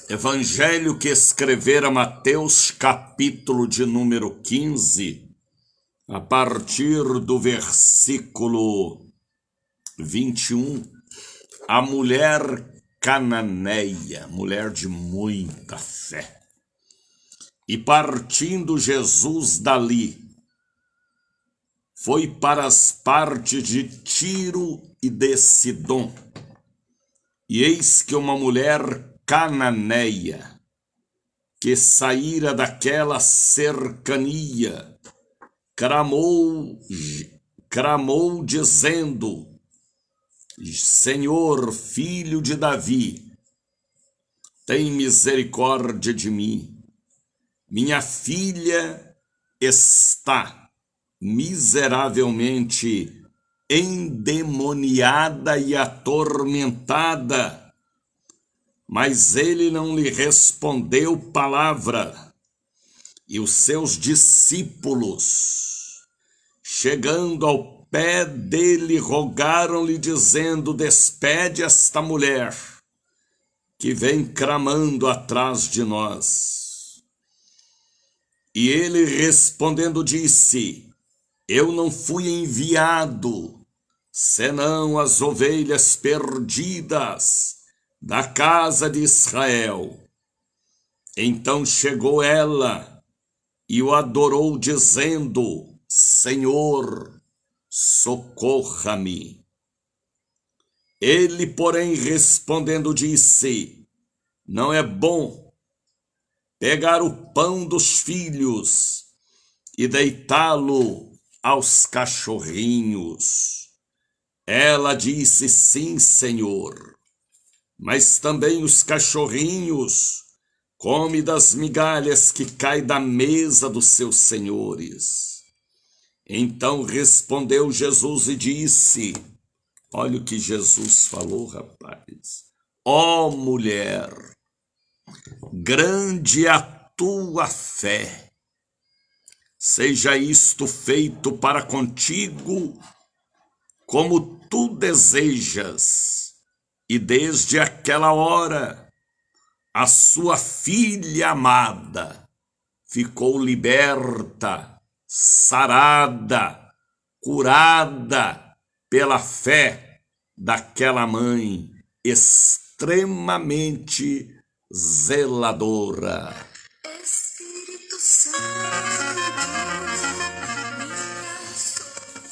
Evangelho que escrevera Mateus, capítulo de número 15, a partir do versículo 21, a mulher cananeia, mulher de muita fé. E partindo Jesus dali, foi para as partes de Tiro e de Sidom. E eis que uma mulher cananeia, que saíra daquela cercania, clamou dizendo: Senhor, filho de Davi, tem misericórdia de mim. Minha filha está miseravelmente endemoniada e atormentada. Mas ele não lhe respondeu palavra. E os seus discípulos, chegando ao pé dele, rogaram-lhe, dizendo: despede esta mulher, que vem clamando atrás de nós. E ele respondendo disse: eu não fui enviado, senão as ovelhas perdidas da casa de Israel. Então chegou ela e o adorou, dizendo: Senhor, socorra-me. Ele, porém, respondendo, disse: não é bom pegar o pão dos filhos e deitá-lo aos cachorrinhos. Ela disse: sim, Senhor, mas também os cachorrinhos comem das migalhas que caem da mesa dos seus senhores. Então respondeu Jesus e disse: olha o que Jesus falou, rapaz. Ó mulher, grande é a tua fé. Seja isto feito para contigo como tu desejas. E desde aquela hora, a sua filha amada ficou liberta, sarada, curada pela fé daquela mãe extremamente zeladora. Espírito Santo,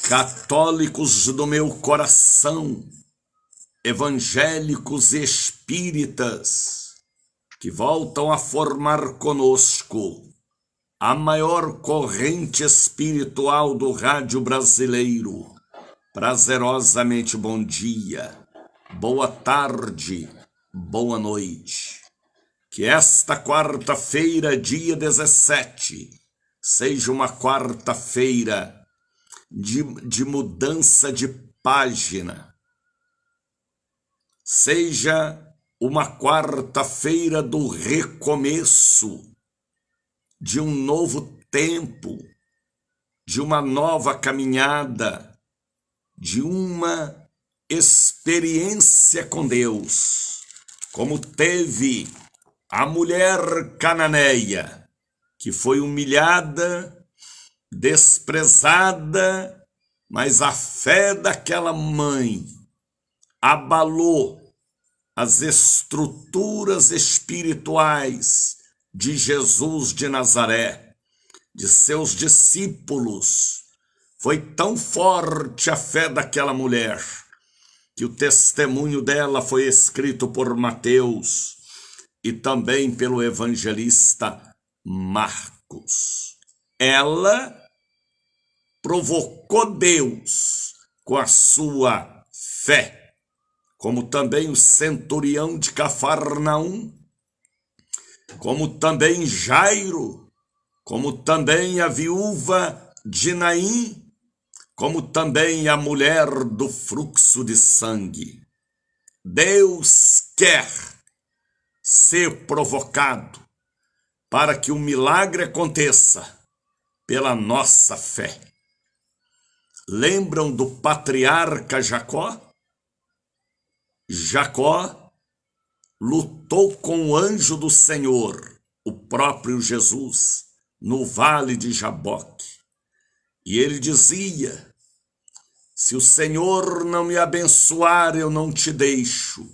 católicos do meu coração, evangélicos e espíritas, que voltam a formar conosco a maior corrente espiritual do rádio brasileiro. Prazerosamente bom dia, boa tarde, boa noite. Que esta quarta-feira, dia 17, seja uma quarta-feira de mudança de página. Seja uma quarta-feira do recomeço, de um novo tempo, de uma nova caminhada, de uma experiência com Deus, como teve a mulher cananeia, que foi humilhada, desprezada, mas a fé daquela mãe abalou as estruturas espirituais de Jesus de Nazaré, de seus discípulos. Foi tão forte a fé daquela mulher, que o testemunho dela foi escrito por Mateus e também pelo evangelista Marcos. Ela provocou Deus com a sua fé, como também o centurião de Cafarnaum, como também Jairo, como também a viúva de Naim, como também a mulher do fluxo de sangue. Deus quer ser provocado para que o milagre aconteça pela nossa fé. Lembram do patriarca Jacó? Jacó lutou com o anjo do Senhor, o próprio Jesus, no vale de Jaboque. E ele dizia: se o Senhor não me abençoar, eu não te deixo.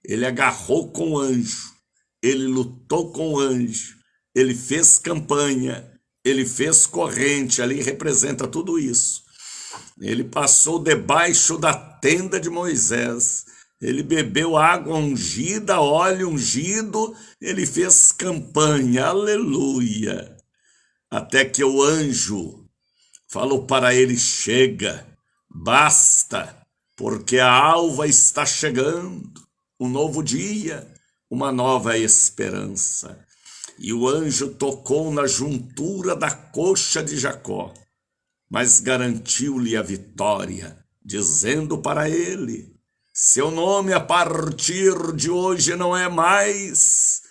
Ele agarrou com o anjo, ele lutou com o anjo, ele fez campanha, ele fez corrente, ali representa tudo isso. Ele passou debaixo da tenda de Moisés, ele bebeu água ungida, óleo ungido, ele fez campanha, aleluia. Até que o anjo falou para ele: chega, basta, porque a alva está chegando, um novo dia, uma nova esperança. E o anjo tocou na juntura da coxa de Jacó, mas garantiu-lhe a vitória, dizendo para ele: seu nome a partir de hoje não é mais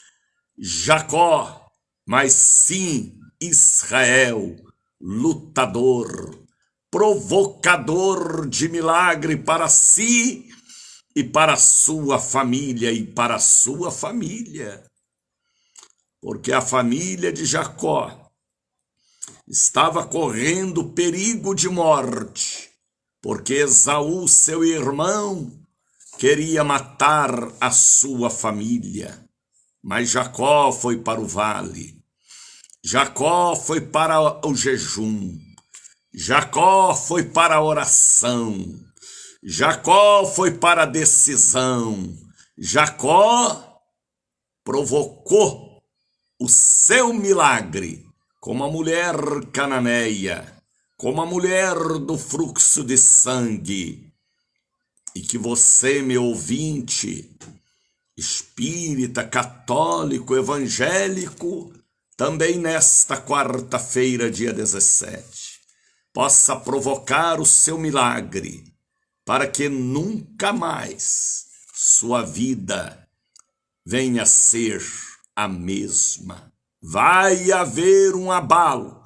Jacó, mas sim Israel, lutador, provocador de milagre para si e para a sua família e para a sua família. Porque a família de Jacó estava correndo perigo de morte, porque Esaú, seu irmão, queria matar a sua família. Mas Jacó foi para o vale, Jacó foi para o jejum, Jacó foi para a oração, Jacó foi para a decisão, Jacó provocou o seu milagre, como a mulher cananeia, como a mulher do fluxo de sangue. E que você, meu ouvinte, espírita, católico, evangélico, também nesta quarta-feira, dia 17, possa provocar o seu milagre, para que nunca mais sua vida venha a ser a mesma. Vai haver um abalo,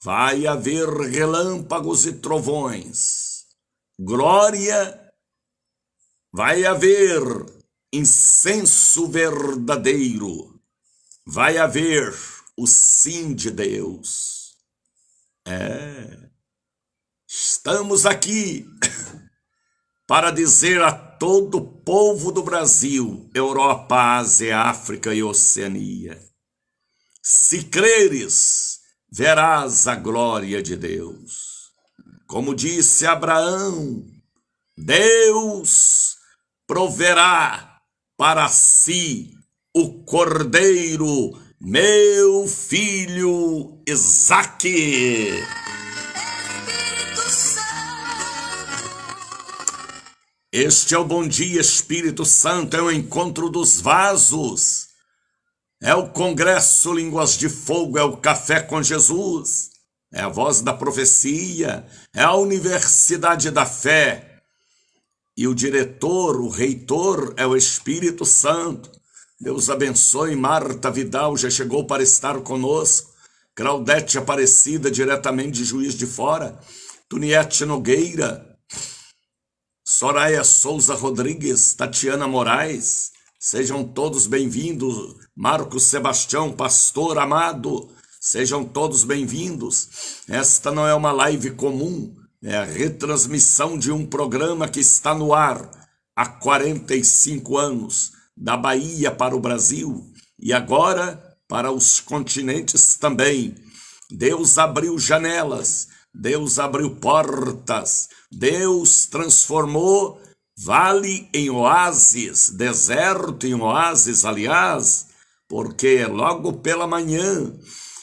vai haver relâmpagos e trovões, glória, vai haver incenso verdadeiro, vai haver o sim de Deus. Estamos aqui para dizer a todo o povo do Brasil, Europa, Ásia, África e Oceania: se creres, verás a glória de Deus. Como disse Abraão, Deus proverá para si o cordeiro, meu filho Isaque. Este é o Bom Dia Espírito Santo, é o encontro dos vasos, é o Congresso Línguas de Fogo, é o Café com Jesus, é a Voz da Profecia, é a Universidade da Fé. E o diretor, o reitor, é o Espírito Santo. Deus abençoe. Marta Vidal já chegou para estar conosco. Claudete Aparecida, diretamente de Juiz de Fora. Tuniete Nogueira. Soraya Souza Rodrigues, Tatiana Moraes. Sejam todos bem-vindos. Marcos Sebastião, pastor amado. Sejam todos bem-vindos. Esta não é uma live comum. É a retransmissão de um programa que está no ar há 45 anos, da Bahia para o Brasil e agora para os continentes também. Deus abriu janelas, Deus abriu portas, Deus transformou vale em oásis, deserto em oásis, aliás, porque logo pela manhã,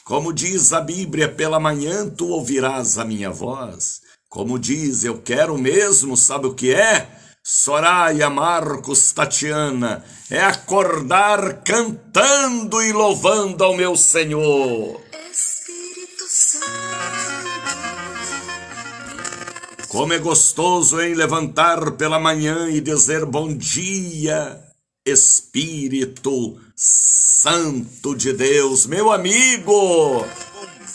como diz a Bíblia, pela manhã tu ouvirás a minha voz. Como diz, eu quero mesmo, sabe o que é? Soraya, Marcos, Tatiana, é acordar cantando e louvando ao meu Senhor. Espírito Santo. Como é gostoso em levantar pela manhã e dizer bom dia, Espírito Santo de Deus, meu amigo. Bom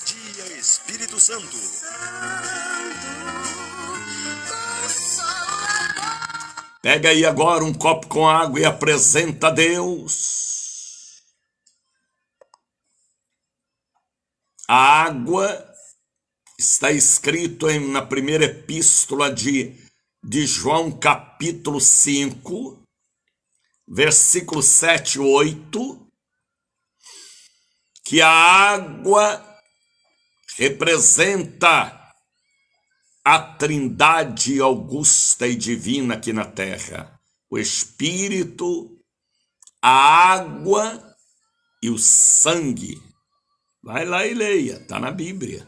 dia, Espírito Santo. Pega aí agora um copo com água e apresenta a Deus. A água está escrito na primeira epístola de João, capítulo 5, versículo 7 e 8, que a água representa a trindade augusta e divina aqui na terra. O Espírito, a água e o sangue. Vai lá e leia, está na Bíblia.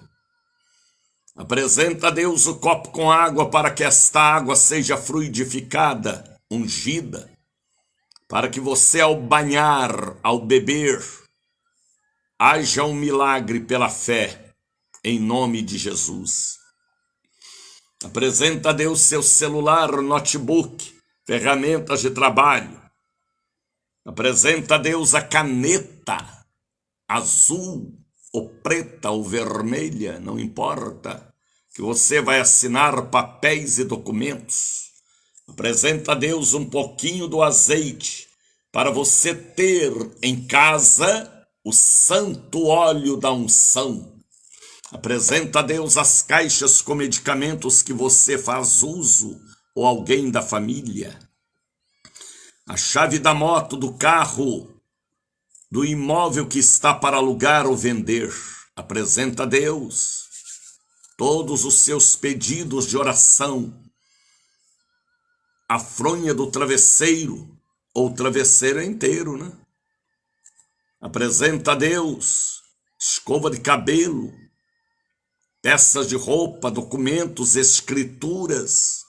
Apresenta a Deus o copo com água para que esta água seja fluidificada, ungida, para que você ao banhar, ao beber, haja um milagre pela fé, em nome de Jesus. Apresenta a Deus seu celular, notebook, ferramentas de trabalho. Apresenta a Deus a caneta, azul, ou preta, ou vermelha, não importa, que você vai assinar papéis e documentos. Apresenta a Deus um pouquinho do azeite, para você ter em casa o santo óleo da unção. Apresenta a Deus as caixas com medicamentos que você faz uso, ou alguém da família. A chave da moto, do carro, do imóvel que está para alugar ou vender. Apresenta a Deus todos os seus pedidos de oração. A fronha do travesseiro, ou travesseiro inteiro, né? Apresenta a Deus escova de cabelo, peças de roupa, documentos, escrituras,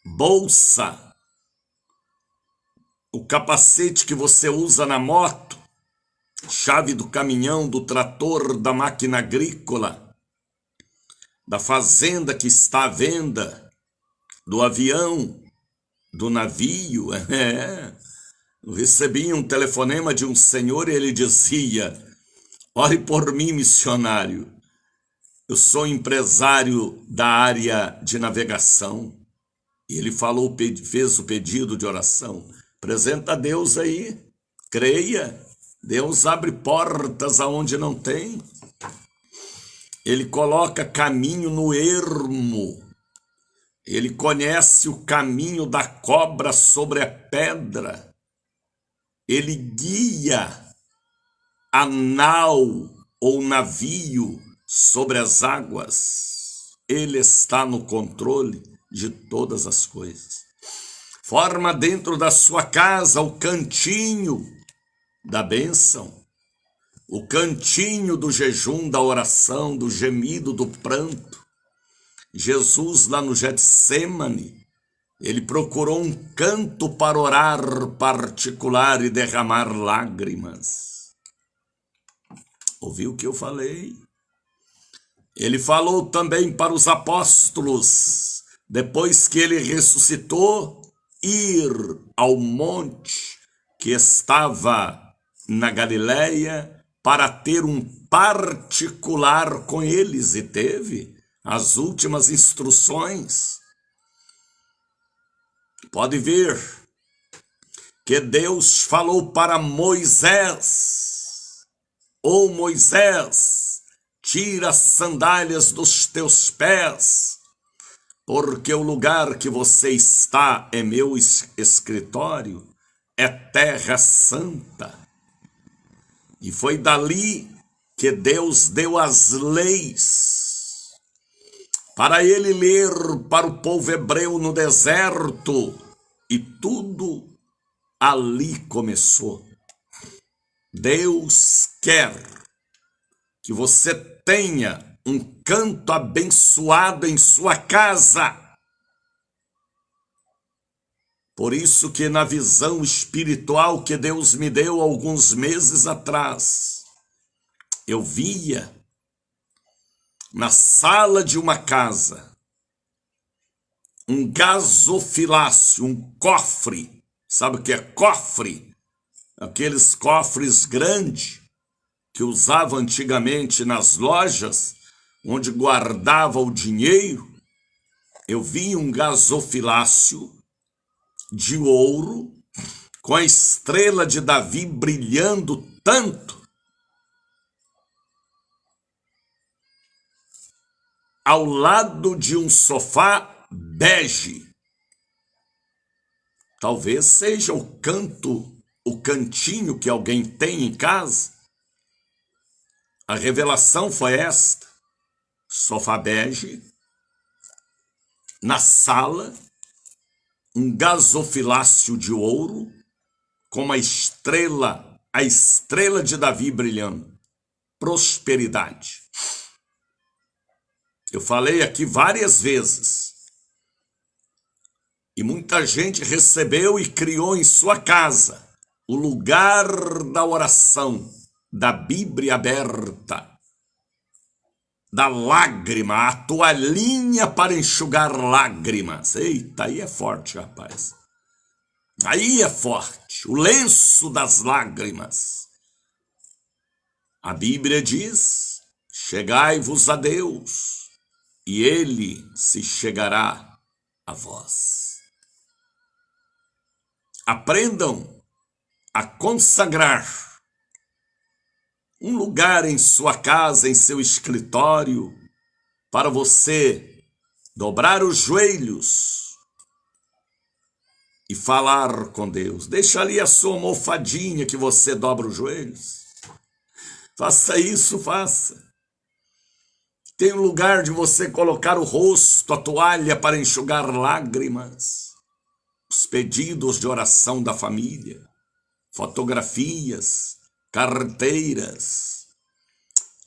bolsa, o capacete que você usa na moto, chave do caminhão, do trator, da máquina agrícola, da fazenda que está à venda, do avião, do navio. Eu recebi um telefonema de um senhor e ele dizia: ore por mim, missionário. Eu sou empresário da área de navegação. E ele falou, fez o pedido de oração. Apresenta a Deus aí, creia. Deus abre portas aonde não tem. Ele coloca caminho no ermo. Ele conhece o caminho da cobra sobre a pedra. Ele guia a nau ou navio sobre as águas. Ele está no controle de todas as coisas. Forma dentro da sua casa o cantinho da bênção, o cantinho do jejum, da oração, do gemido, do pranto. Jesus lá no Getsêmani, ele procurou um canto para orar particular e derramar lágrimas. Ouviu o que eu falei? Ele falou também para os apóstolos, depois que ele ressuscitou, ir ao monte que estava na Galileia para ter um particular com eles, e teve as últimas instruções. Pode ver que Deus falou para Moisés: ô Moisés, tira as sandálias dos teus pés, porque o lugar que você está é meu escritório, é terra santa. E foi dali que Deus deu as leis para ele ler para o povo hebreu no deserto, e tudo ali começou. Deus quer que você tenha um canto abençoado em sua casa. Por isso que na visão espiritual que Deus me deu alguns meses atrás, eu via na sala de uma casa um gasofilácio, um cofre. Sabe o que é cofre? Aqueles cofres grandes que usava antigamente nas lojas, onde guardava o dinheiro. Eu vi um gasofilácio de ouro, com a estrela de Davi brilhando tanto, ao lado de um sofá bege. Talvez seja o cantinho que alguém tem em casa. A revelação foi esta: sofá bege, na sala, um gasofilácio de ouro, com a estrela de Davi brilhando. Prosperidade. Eu falei aqui várias vezes, e muita gente recebeu e criou em sua casa o lugar da oração, da Bíblia aberta, da lágrima, a toalhinha para enxugar lágrimas. Eita, aí é forte, rapaz. Aí é forte, o lenço das lágrimas. A Bíblia diz: chegai-vos a Deus, e Ele se chegará a vós. Aprendam a consagrar um lugar em sua casa, em seu escritório, para você dobrar os joelhos e falar com Deus. Deixa ali a sua almofadinha que você dobra os joelhos. Faça isso, faça. Tem um lugar de você colocar o rosto, a toalha para enxugar lágrimas, os pedidos de oração da família, fotografias, carteiras.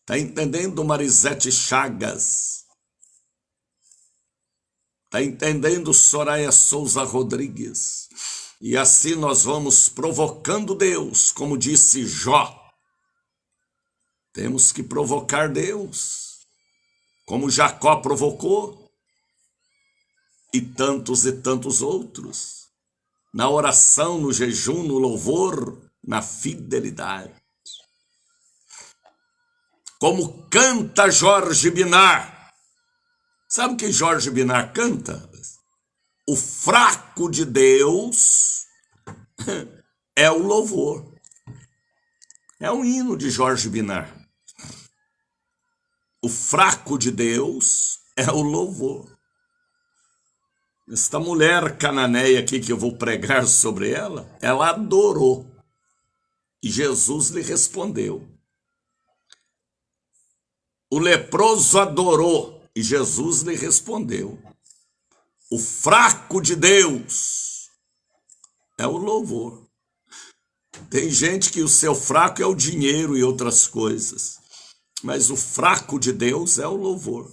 Tá entendendo, Marisete Chagas? Tá entendendo, Soraya Souza Rodrigues? E assim nós vamos provocando Deus, como disse Jó. Temos que provocar Deus, como Jacó provocou, e tantos outros, na oração, no jejum, no louvor, na fidelidade. Como canta Jorge Binar. Sabe o que Jorge Binar canta? O fraco de Deus é o louvor. É um hino de Jorge Binar. O fraco de Deus é o louvor. Esta mulher cananeia aqui que eu vou pregar sobre ela, ela adorou. E Jesus lhe respondeu. O leproso adorou e Jesus lhe respondeu. O fraco de Deus é o louvor. Tem gente que o seu fraco é o dinheiro e outras coisas, mas o fraco de Deus é o louvor.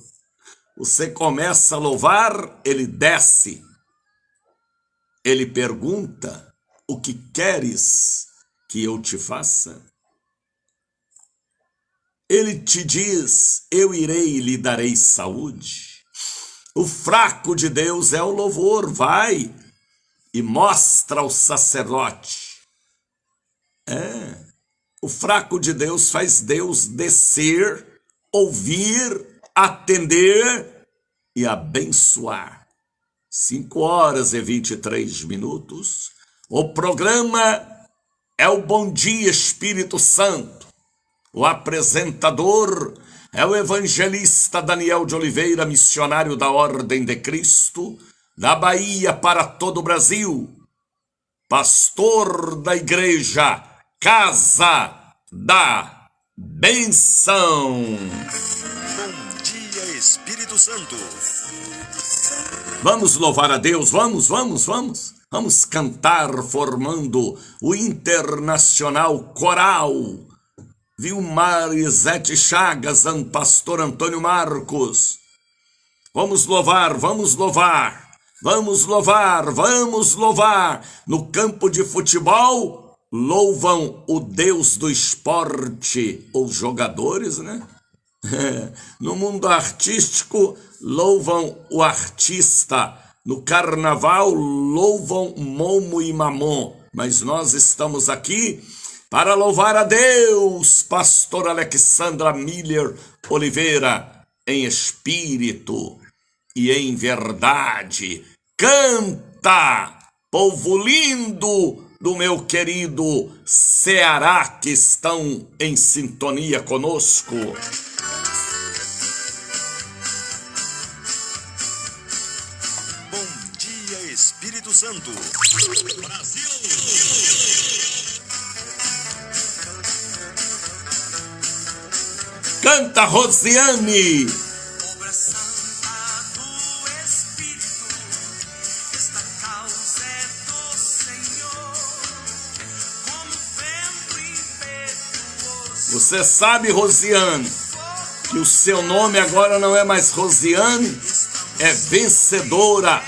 Você começa a louvar, ele desce. Ele pergunta: o que queres que eu te faça? Ele te diz: eu irei e lhe darei saúde. O fraco de Deus é o louvor. Vai e mostra ao sacerdote. O fraco de Deus faz Deus descer, ouvir, atender e abençoar. 5h23. O programa é o Bom Dia Espírito Santo. O apresentador é o evangelista Daniel de Oliveira, missionário da Ordem de Cristo, da Bahia para todo o Brasil, pastor da igreja Casa da Benção. Bom dia, Espírito Santo. Vamos louvar a Deus, vamos. Vamos cantar formando o Internacional Coral. Marisete Chagas, pastor Antônio Marcos. Vamos louvar. No campo de futebol, louvam o Deus do esporte, os jogadores, né? No mundo artístico, louvam o artista. No carnaval, louvam Momo e Mamon. Mas nós estamos aqui para louvar a Deus, pastor Alexandra Miller Oliveira, em espírito e em verdade. Canta, povo lindo do meu querido Ceará, que estão em sintonia conosco. Bom dia, Espírito Santo. Brasil! Canta, Rosiane! Obra santa do Espírito, esta causa é do Senhor, como vento impetuoso. Você sabe, Rosiane, que o seu nome agora não é mais Rosiane, é vencedora.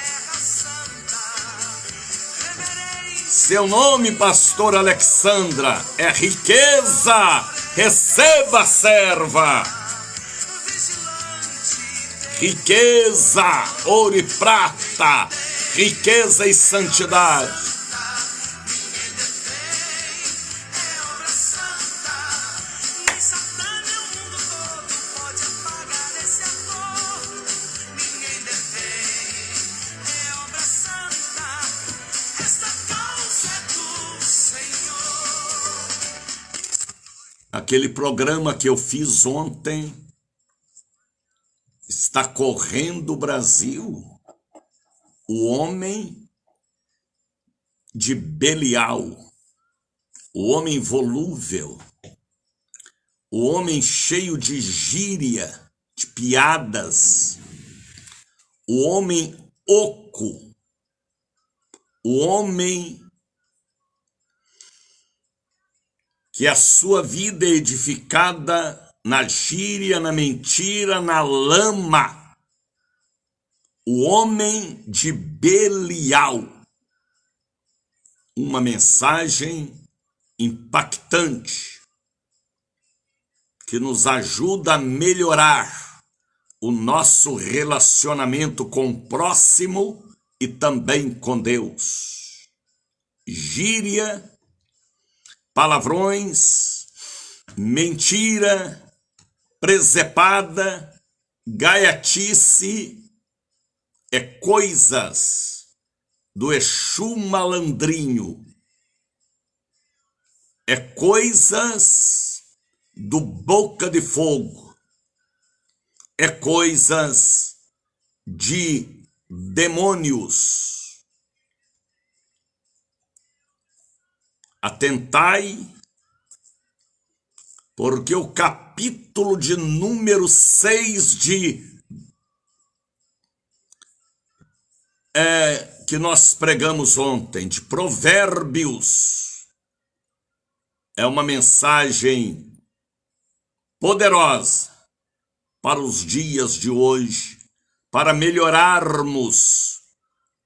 Seu nome, pastor Alexandra, é riqueza. Receba, serva. Riqueza, ouro e prata, riqueza e santidade. Aquele programa que eu fiz ontem está correndo o Brasil. O homem de Belial, o homem volúvel, o homem cheio de gíria, de piadas, o homem oco, o homem que a sua vida é edificada na gíria, na mentira, na lama. O homem de Belial. Uma mensagem impactante que nos ajuda a melhorar o nosso relacionamento com o próximo e também com Deus. Gíria, palavrões, mentira, presepada, gaiatice, é coisas do Exu malandrinho, é coisas do boca de fogo, é coisas de demônios. Atentai, porque o capítulo de número 6 que nós pregamos ontem, de Provérbios, é uma mensagem poderosa para os dias de hoje, para melhorarmos,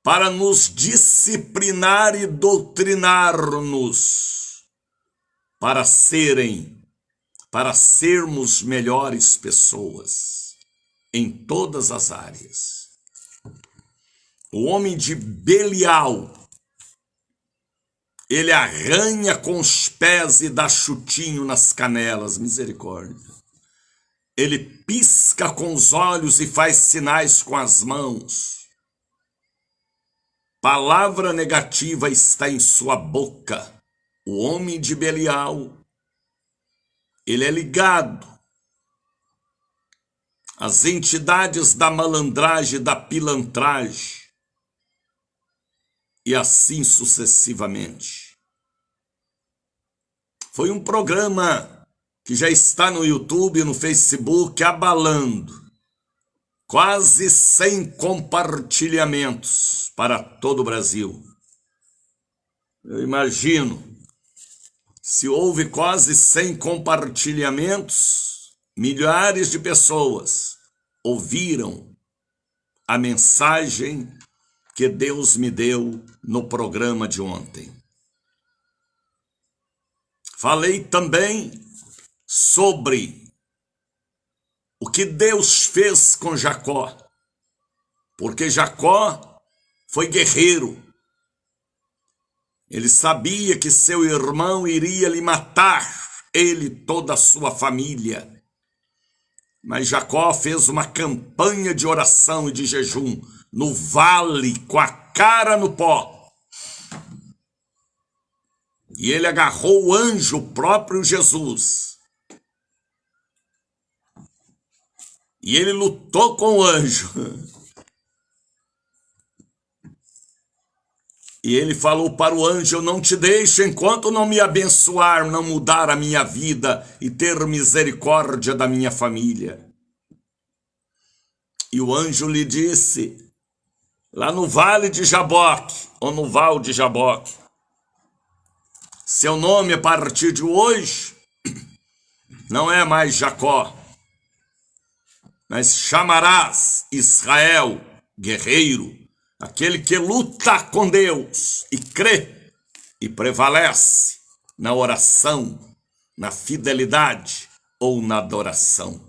para nos disciplinar e doutrinar-nos, para sermos melhores pessoas em todas as áreas. O homem de Belial, ele arranha com os pés e dá chutinho nas canelas, misericórdia. Ele pisca com os olhos e faz sinais com as mãos. Palavra negativa está em sua boca. O homem de Belial, ele é ligado às entidades da malandragem, da pilantragem, e assim sucessivamente. Foi um programa que já está no YouTube e no Facebook abalando. Quase 100 compartilhamentos para todo o Brasil. Eu imagino, se houve quase 100 compartilhamentos, milhares de pessoas ouviram a mensagem que Deus me deu no programa de ontem. Falei também sobre o que Deus fez com Jacó, porque Jacó foi guerreiro. Ele sabia que seu irmão iria lhe matar, ele e toda a sua família. Mas Jacó fez uma campanha de oração e de jejum no vale, com a cara no pó, E ele agarrou o anjo, o próprio Jesus. E ele lutou com o anjo. E ele falou para o anjo: eu não te deixo enquanto não me abençoar, não mudar a minha vida e ter misericórdia da minha família. E o anjo lhe disse, lá no vale de Jaboque, ou no val de Jaboque: seu nome a partir de hoje não é mais Jacó, mas chamarás Israel, guerreiro, aquele que luta com Deus e crê e prevalece na oração, na fidelidade ou na adoração.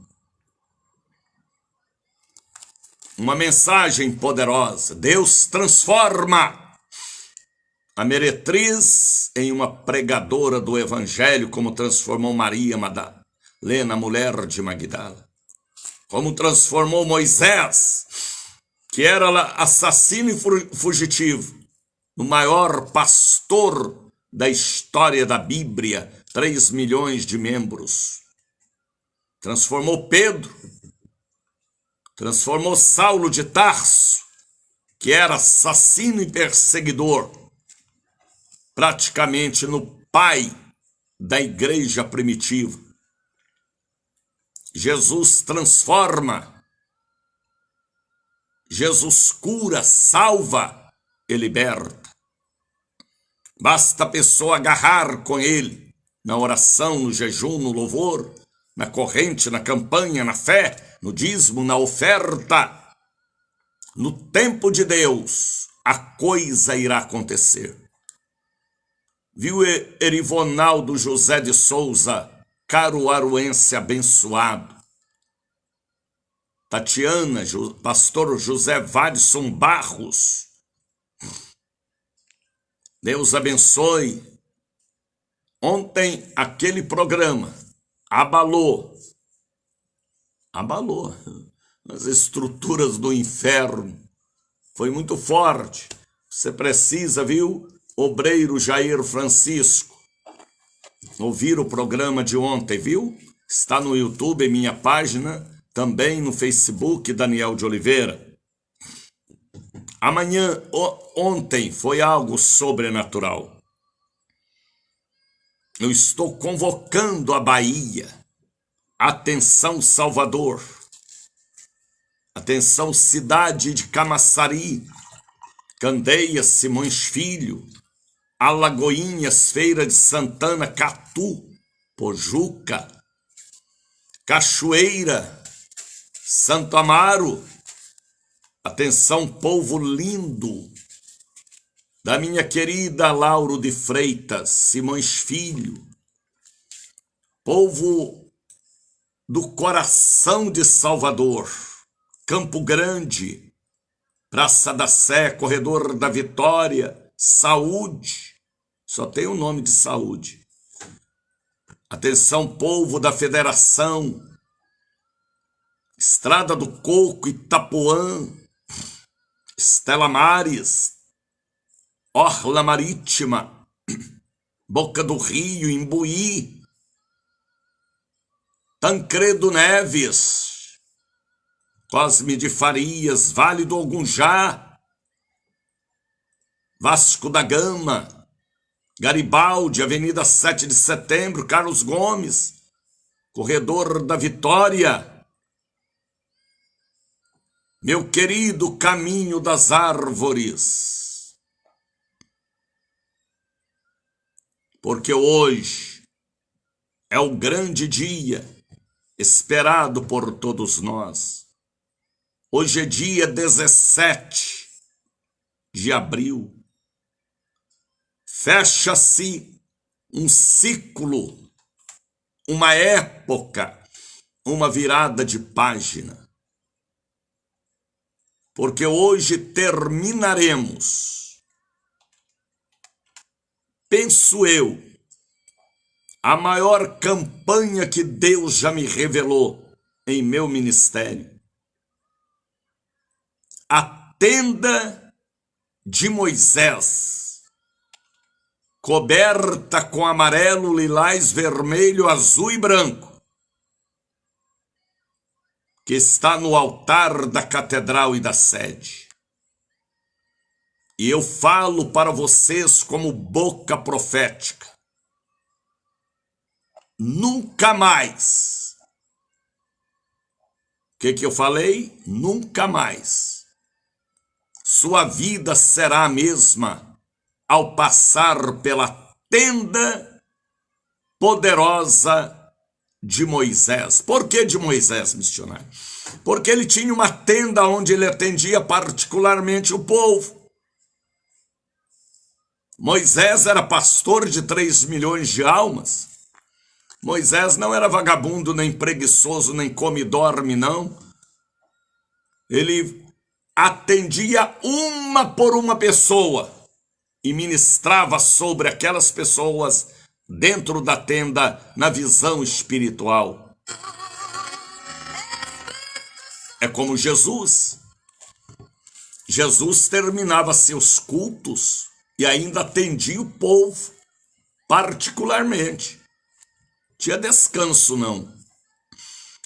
Uma mensagem poderosa. Deus transforma a meretriz em uma pregadora do evangelho, como transformou Maria Madalena, mulher de Magdala. Como transformou Moisés, que era assassino e fugitivo, no maior pastor da história da Bíblia, 3 milhões de membros. Transformou Pedro, transformou Saulo de Tarso, que era assassino e perseguidor, praticamente no pai da igreja primitiva. Jesus transforma, Jesus cura, salva e liberta. Basta a pessoa agarrar com ele, na oração, no jejum, no louvor, na corrente, na campanha, na fé, no dízimo, na oferta. No tempo de Deus, a coisa irá acontecer. Viu Erivonaldo José de Souza, caruaruense abençoado? Tatiana, pastor José Vadson Barros. Deus abençoe. Ontem aquele programa abalou as estruturas do inferno. Foi muito forte. Você precisa, viu, obreiro Jair Francisco, ouvir o programa de ontem, viu? Está no YouTube, em minha página, também no Facebook, Daniel de Oliveira. Amanhã, ontem, foi algo sobrenatural. Eu estou convocando a Bahia. Atenção, Salvador. Atenção, cidade de Camaçari, Candeias, Simões Filho, Alagoinhas, Feira de Santana, Catu, Pojuca, Cachoeira, Santo Amaro. Atenção, povo lindo da minha querida Lauro de Freitas, Simões Filho, povo do coração de Salvador, Campo Grande, Praça da Sé, Corredor da Vitória, Saúde, só tem o nome de Saúde. Atenção, povo da Federação, Estrada do Coco, Itapuã, Estela Mares, Orla Marítima, Boca do Rio, Imbuí, Tancredo Neves, Cosme de Farias, Vale do Ogunjá, Vasco da Gama, Garibaldi, Avenida 7 de Setembro, Carlos Gomes, Corredor da Vitória, meu querido Caminho das Árvores. Porque hoje é o grande dia esperado por todos nós. Hoje é dia 17 de abril. Fecha-se um ciclo, uma época, uma virada de página. Porque hoje terminaremos, penso eu, a maior campanha que Deus já me revelou em meu ministério. A tenda de Moisés. coberta com amarelo, lilás, vermelho, azul e branco, que está no altar da catedral e da sede. E eu falo para vocês como boca profética. Nunca mais. O que eu falei? Nunca mais. Sua vida será a mesma ao passar pela tenda poderosa de Moisés. Por que de Moisés, missionário? Porque ele tinha uma tenda onde ele atendia particularmente o povo. Moisés era pastor de 3 milhões de almas. Moisés não era vagabundo, nem preguiçoso, nem come e dorme, não. Ele atendia uma por uma pessoa e ministrava sobre aquelas pessoas dentro da tenda na visão espiritual. É como Jesus. Jesus terminava seus cultos e ainda atendia o povo particularmente. Tinha descanso, não.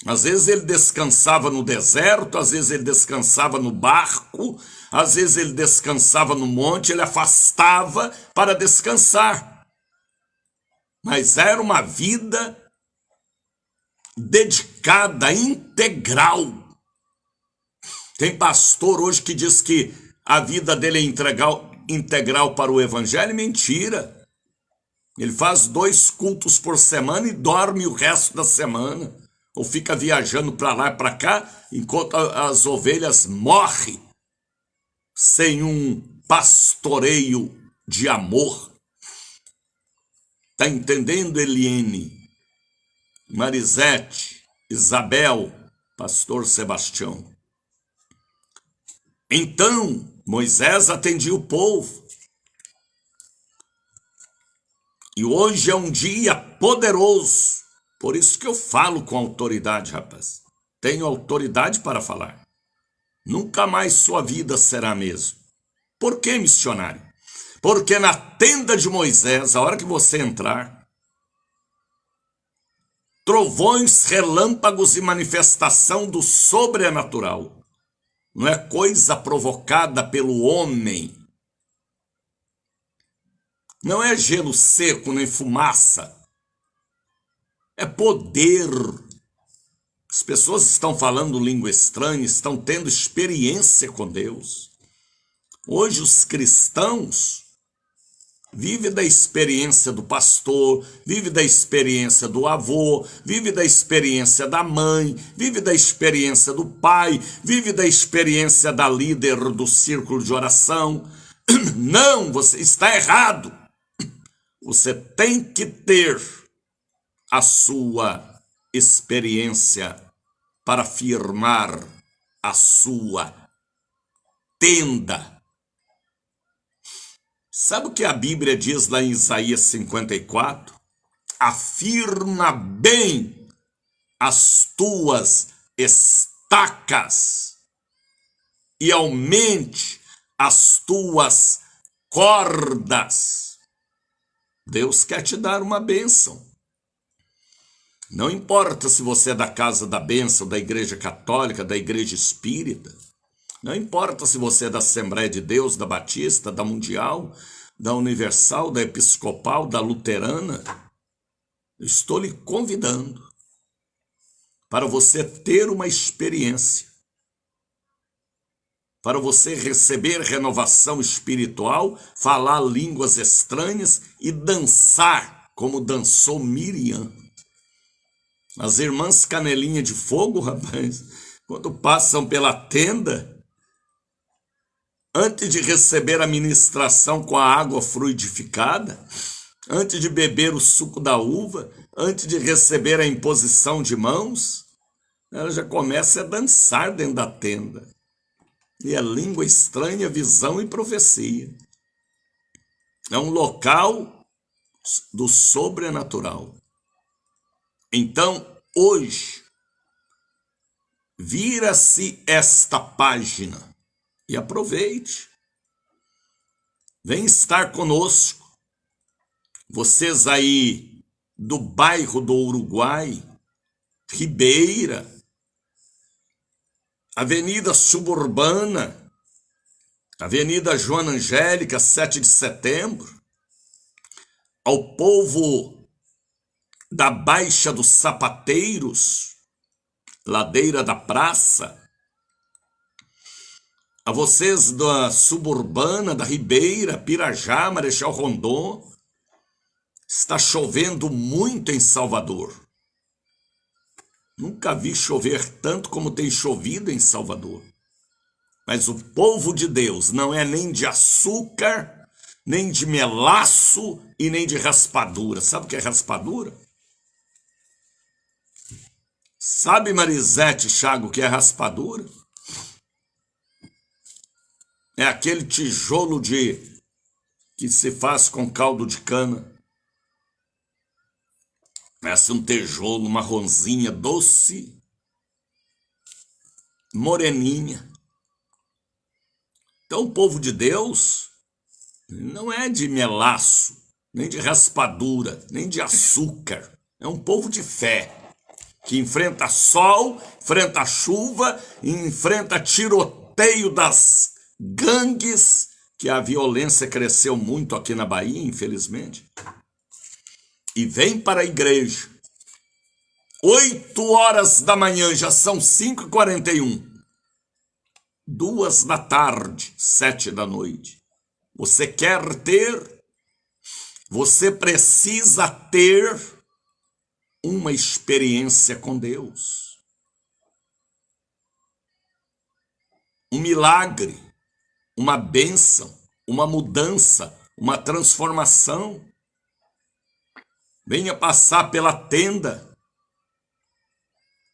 Às vezes ele descansava no deserto, às vezes ele descansava no barco, às vezes ele descansava no monte, ele afastava para descansar. Mas era uma vida dedicada, integral. Tem pastor hoje que diz que a vida dele é integral para o evangelho. Mentira. Ele faz 2 cultos por semana e dorme o resto da semana. Ou fica viajando para lá e para cá, enquanto as ovelhas morrem sem um pastoreio de amor. Está entendendo, Eliene, Marisete, Isabel, pastor Sebastião? Então, Moisés atendia o povo. E hoje é um dia poderoso. Por isso que eu falo com autoridade, rapaz. Tenho autoridade para falar. Nunca mais sua vida será a mesma. Por que, missionário? Porque na tenda de Moisés, a hora que você entrar, trovões, relâmpagos e manifestação do sobrenatural. Não é coisa provocada pelo homem. Não é gelo seco nem fumaça. É poder. As pessoas estão falando língua estranha, estão tendo experiência com Deus. Hoje os cristãos vivem da experiência do pastor, vivem da experiência do avô, vivem da experiência da mãe, vivem da experiência do pai, vivem da experiência da líder do círculo de oração. Não, você está errado. Você tem que ter a sua experiência para firmar a sua tenda. Sabe o que a Bíblia diz lá em Isaías 54? Afirma bem as tuas estacas e aumente as tuas cordas. Deus quer te dar uma bênção. Não importa se você é da casa da bênção, da igreja católica, da igreja espírita. Não importa se você é da Assembleia de Deus, da Batista, da Mundial, da Universal, da Episcopal, da Luterana. Eu estou lhe convidando para você ter uma experiência, para você receber renovação espiritual, falar línguas estranhas e dançar como dançou Miriam. As irmãs Canelinha de Fogo, rapaz, quando passam pela tenda, antes de receber a ministração com a água fluidificada, antes de beber o suco da uva, antes de receber a imposição de mãos, ela já começa a dançar dentro da tenda. E é língua estranha, visão e profecia. É um local do sobrenatural. Então, hoje, vira-se esta página e aproveite. Vem estar conosco. Vocês aí do bairro do Uruguai, Ribeira, Avenida Suburbana, Avenida Joana Angélica, 7 de setembro, ao povo da Baixa dos Sapateiros, Ladeira da Praça, a vocês da Suburbana, da Ribeira, Pirajá, Marechal Rondon, está chovendo muito em Salvador. Nunca vi chover tanto como tem chovido em Salvador. Mas o povo de Deus não é nem de açúcar, nem de melaço e nem de raspadura. Sabe o que é raspadura? Sabe, Marisete Chago, o que é raspadura? É aquele tijolo que se faz com caldo de cana. Parece um tijolo marronzinha, doce, moreninha. Então o povo de Deus não é de melaço, nem de raspadura, nem de açúcar. É um povo de fé, que enfrenta sol, enfrenta chuva, enfrenta tiroteio das gangues, que a violência cresceu muito aqui na Bahia, infelizmente. E vem para a igreja. 8 horas da manhã, já são 5h41. 2 da tarde, 7 da noite. Você quer ter, você precisa ter uma experiência com Deus. Um milagre, uma bênção, uma mudança, uma transformação. Venha passar pela tenda.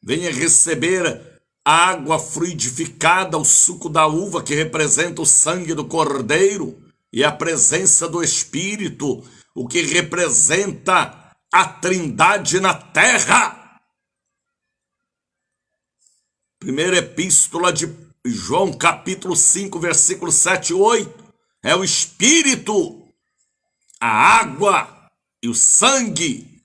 Venha receber a água fluidificada, o suco da uva, que representa o sangue do Cordeiro, e a presença do Espírito, o que representa a Trindade na terra. Primeira epístola de João, capítulo 5, versículo 7 e 8. É o Espírito, a água e o sangue.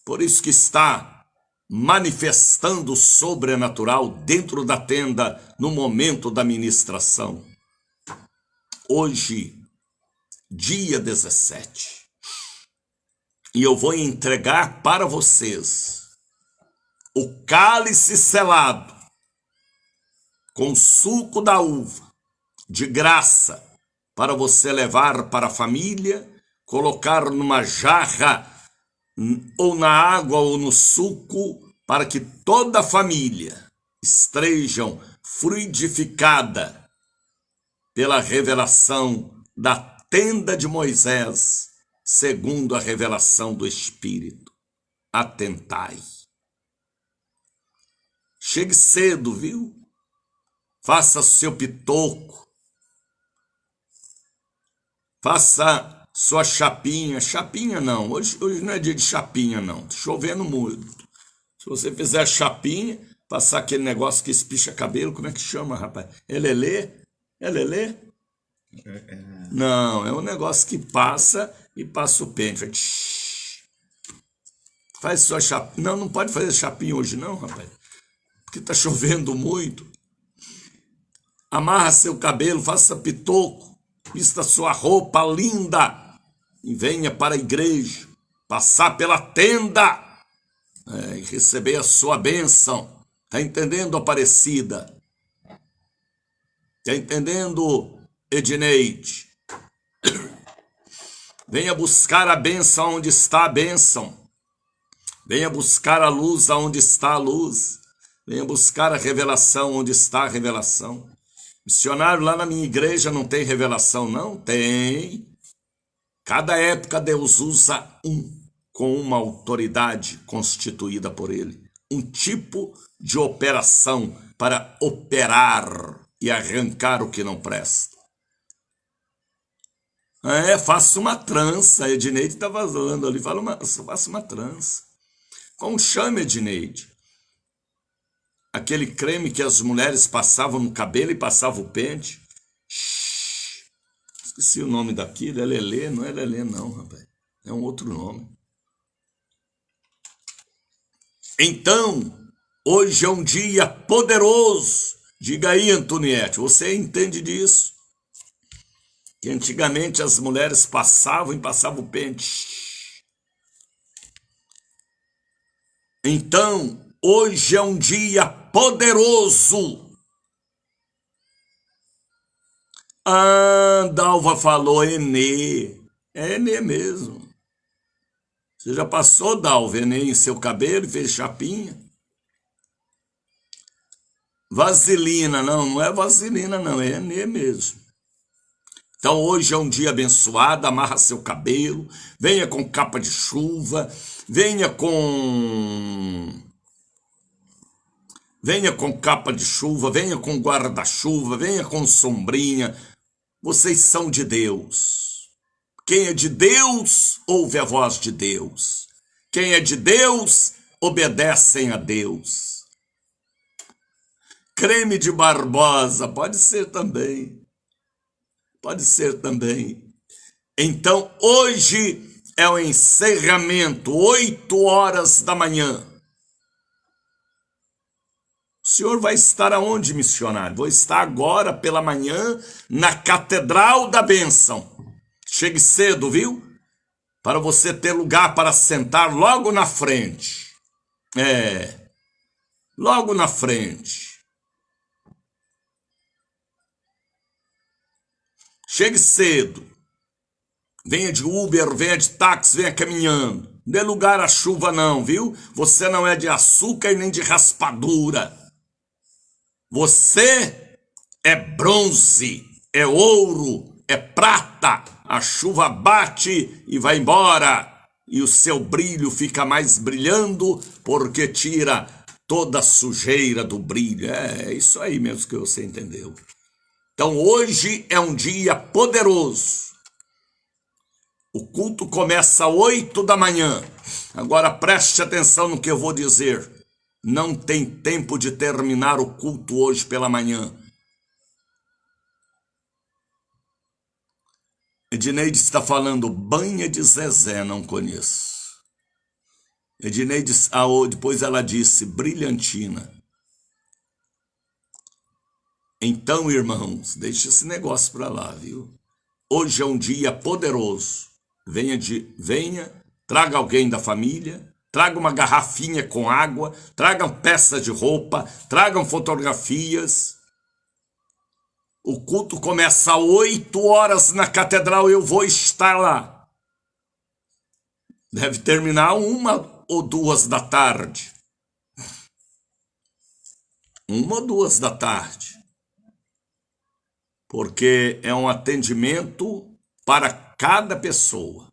Por isso que está manifestando o sobrenatural dentro da tenda no momento da ministração. Hoje, dia 17, e eu vou entregar para vocês o cálice selado com suco da uva, de graça, para você levar para a família, colocar numa jarra, ou na água ou no suco, para que toda a família estejam fluidificada pela revelação da tenda de Moisés, segundo a revelação do Espírito. Atentai. Chegue cedo, viu? Faça seu pitoco. Faça sua chapinha. Chapinha não, hoje não é dia de chapinha não, tá chovendo muito. Se você fizer chapinha, passar aquele negócio que espicha cabelo, como é que chama, rapaz? É lelê? É lelê? Não, é um negócio que passa e passa o pente. Faz sua chapinha. Não pode fazer chapinha hoje não, rapaz, porque tá chovendo muito. Amarra seu cabelo, faça pitoco, vista sua roupa linda e venha para a igreja, passar pela tenda e receber a sua bênção. Tá entendendo, Aparecida? Tá entendendo, Edneide? Venha buscar a bênção onde está a bênção. Venha buscar a luz onde está a luz. Venha buscar a revelação onde está a revelação. Missionário, lá na minha igreja não tem revelação, não? Tem. Cada época Deus usa com uma autoridade constituída por ele. Um tipo de operação para operar e arrancar o que não presta. Faça uma trança. Edneide está vazando ali. Faça uma trança. Como chama, Edneide? Aquele creme que as mulheres passavam no cabelo e passavam o pente. Esqueci o nome daquilo, é Lelê, não é Lelê não, rapaz. É um outro nome. Então, hoje é um dia poderoso. Diga aí, Antoniette, você entende disso? Que antigamente as mulheres passavam o pente. Então, hoje é um dia poderoso. Ah, Dalva falou Enê. É Enê mesmo. Você já passou, Dalva, Enê em seu cabelo e fez chapinha? Vaselina, não é vaselina não, é Enê mesmo. Então hoje é um dia abençoado, amarra seu cabelo, venha com capa de chuva, venha com capa de chuva, venha com guarda-chuva, venha com sombrinha. Vocês são de Deus. Quem é de Deus, ouve a voz de Deus. Quem é de Deus, obedecem a Deus. Creme de Barbosa, pode ser também. Pode ser também. Então, hoje é o encerramento, 8 horas da manhã. O senhor vai estar aonde, missionário? Vou estar agora pela manhã na Catedral da Bênção. Chegue cedo, viu? Para você ter lugar para sentar logo na frente. Logo na frente. Chegue cedo. Venha de Uber, venha de táxi, venha caminhando. Não dê lugar à chuva não, viu? Você não é de açúcar e nem de raspadura. Você é bronze, é ouro, é prata. A chuva bate e vai embora. E o seu brilho fica mais brilhando porque tira toda a sujeira do brilho. É isso aí mesmo que você entendeu. Então hoje é um dia poderoso. O culto começa às 8 da manhã. Agora preste atenção no que eu vou dizer. Não tem tempo de terminar o culto hoje pela manhã. Edneide está falando, banha de Zezé, não conheço. Edneide, depois ela disse, brilhantina. Então, irmãos, deixa esse negócio para lá, viu? Hoje é um dia poderoso. Venha, traga alguém da família, traga uma garrafinha com água, tragam peças de roupa, tragam fotografias. O culto começa às 8 horas na catedral, eu vou estar lá. Deve terminar 1 ou 2 da tarde. 1 ou 2 da tarde. Porque é um atendimento para cada pessoa.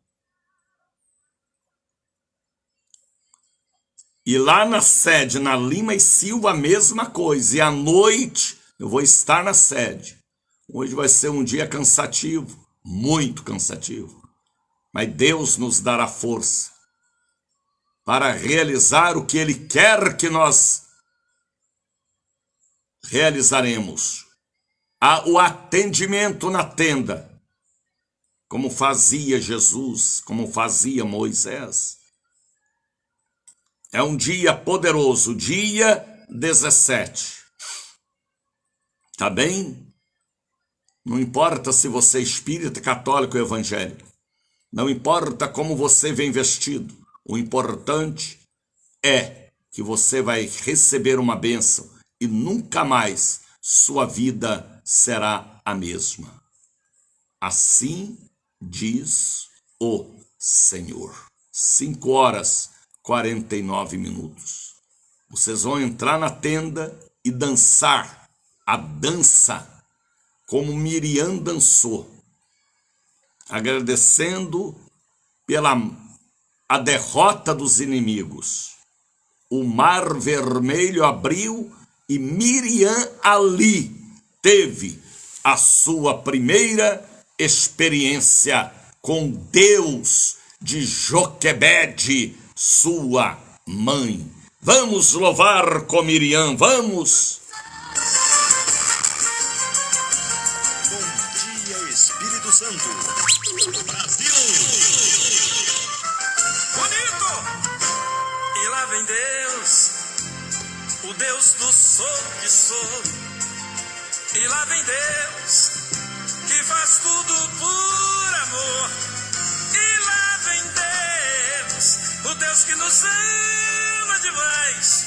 E lá na sede, na Lima e Silva, a mesma coisa. E à noite eu vou estar na sede. Hoje vai ser um dia cansativo, muito cansativo. Mas Deus nos dará força para realizar o que Ele quer que nós realizaremos. O atendimento na tenda, como fazia Jesus, como fazia Moisés. É um dia poderoso, dia 17. Tá bem? Não importa se você é espírita, católico ou evangélico. Não importa como você vem vestido. O importante é que você vai receber uma bênção e nunca mais sua vida será a mesma. Assim diz o Senhor. 5h49. Vocês vão entrar na tenda e dançar a dança como Miriam dançou, agradecendo pela a derrota dos inimigos. O mar vermelho abriu e Miriam ali teve a sua primeira experiência com Deus de Joquebede, sua mãe. Vamos louvar com Miriam, vamos! Bom dia, Espírito Santo. Brasil! Bonito! E lá vem Deus, o Deus do sou que sou. E lá vem Deus, que faz tudo por amor. E lá vem Deus, o Deus que nos ama demais.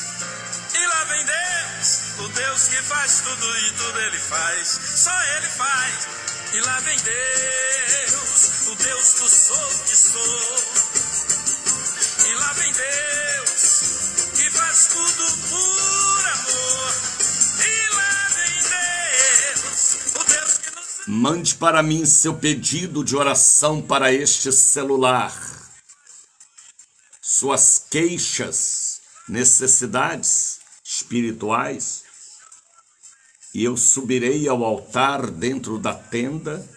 E lá vem Deus, o Deus que faz tudo e tudo Ele faz, só Ele faz. E lá vem Deus, o Deus do sou que sou. E lá vem Deus, que faz tudo por amor. E lá vem Deus, o Deus que nos... Mande para mim seu pedido de oração para este celular. Suas queixas, necessidades espirituais. E eu subirei ao altar dentro da tenda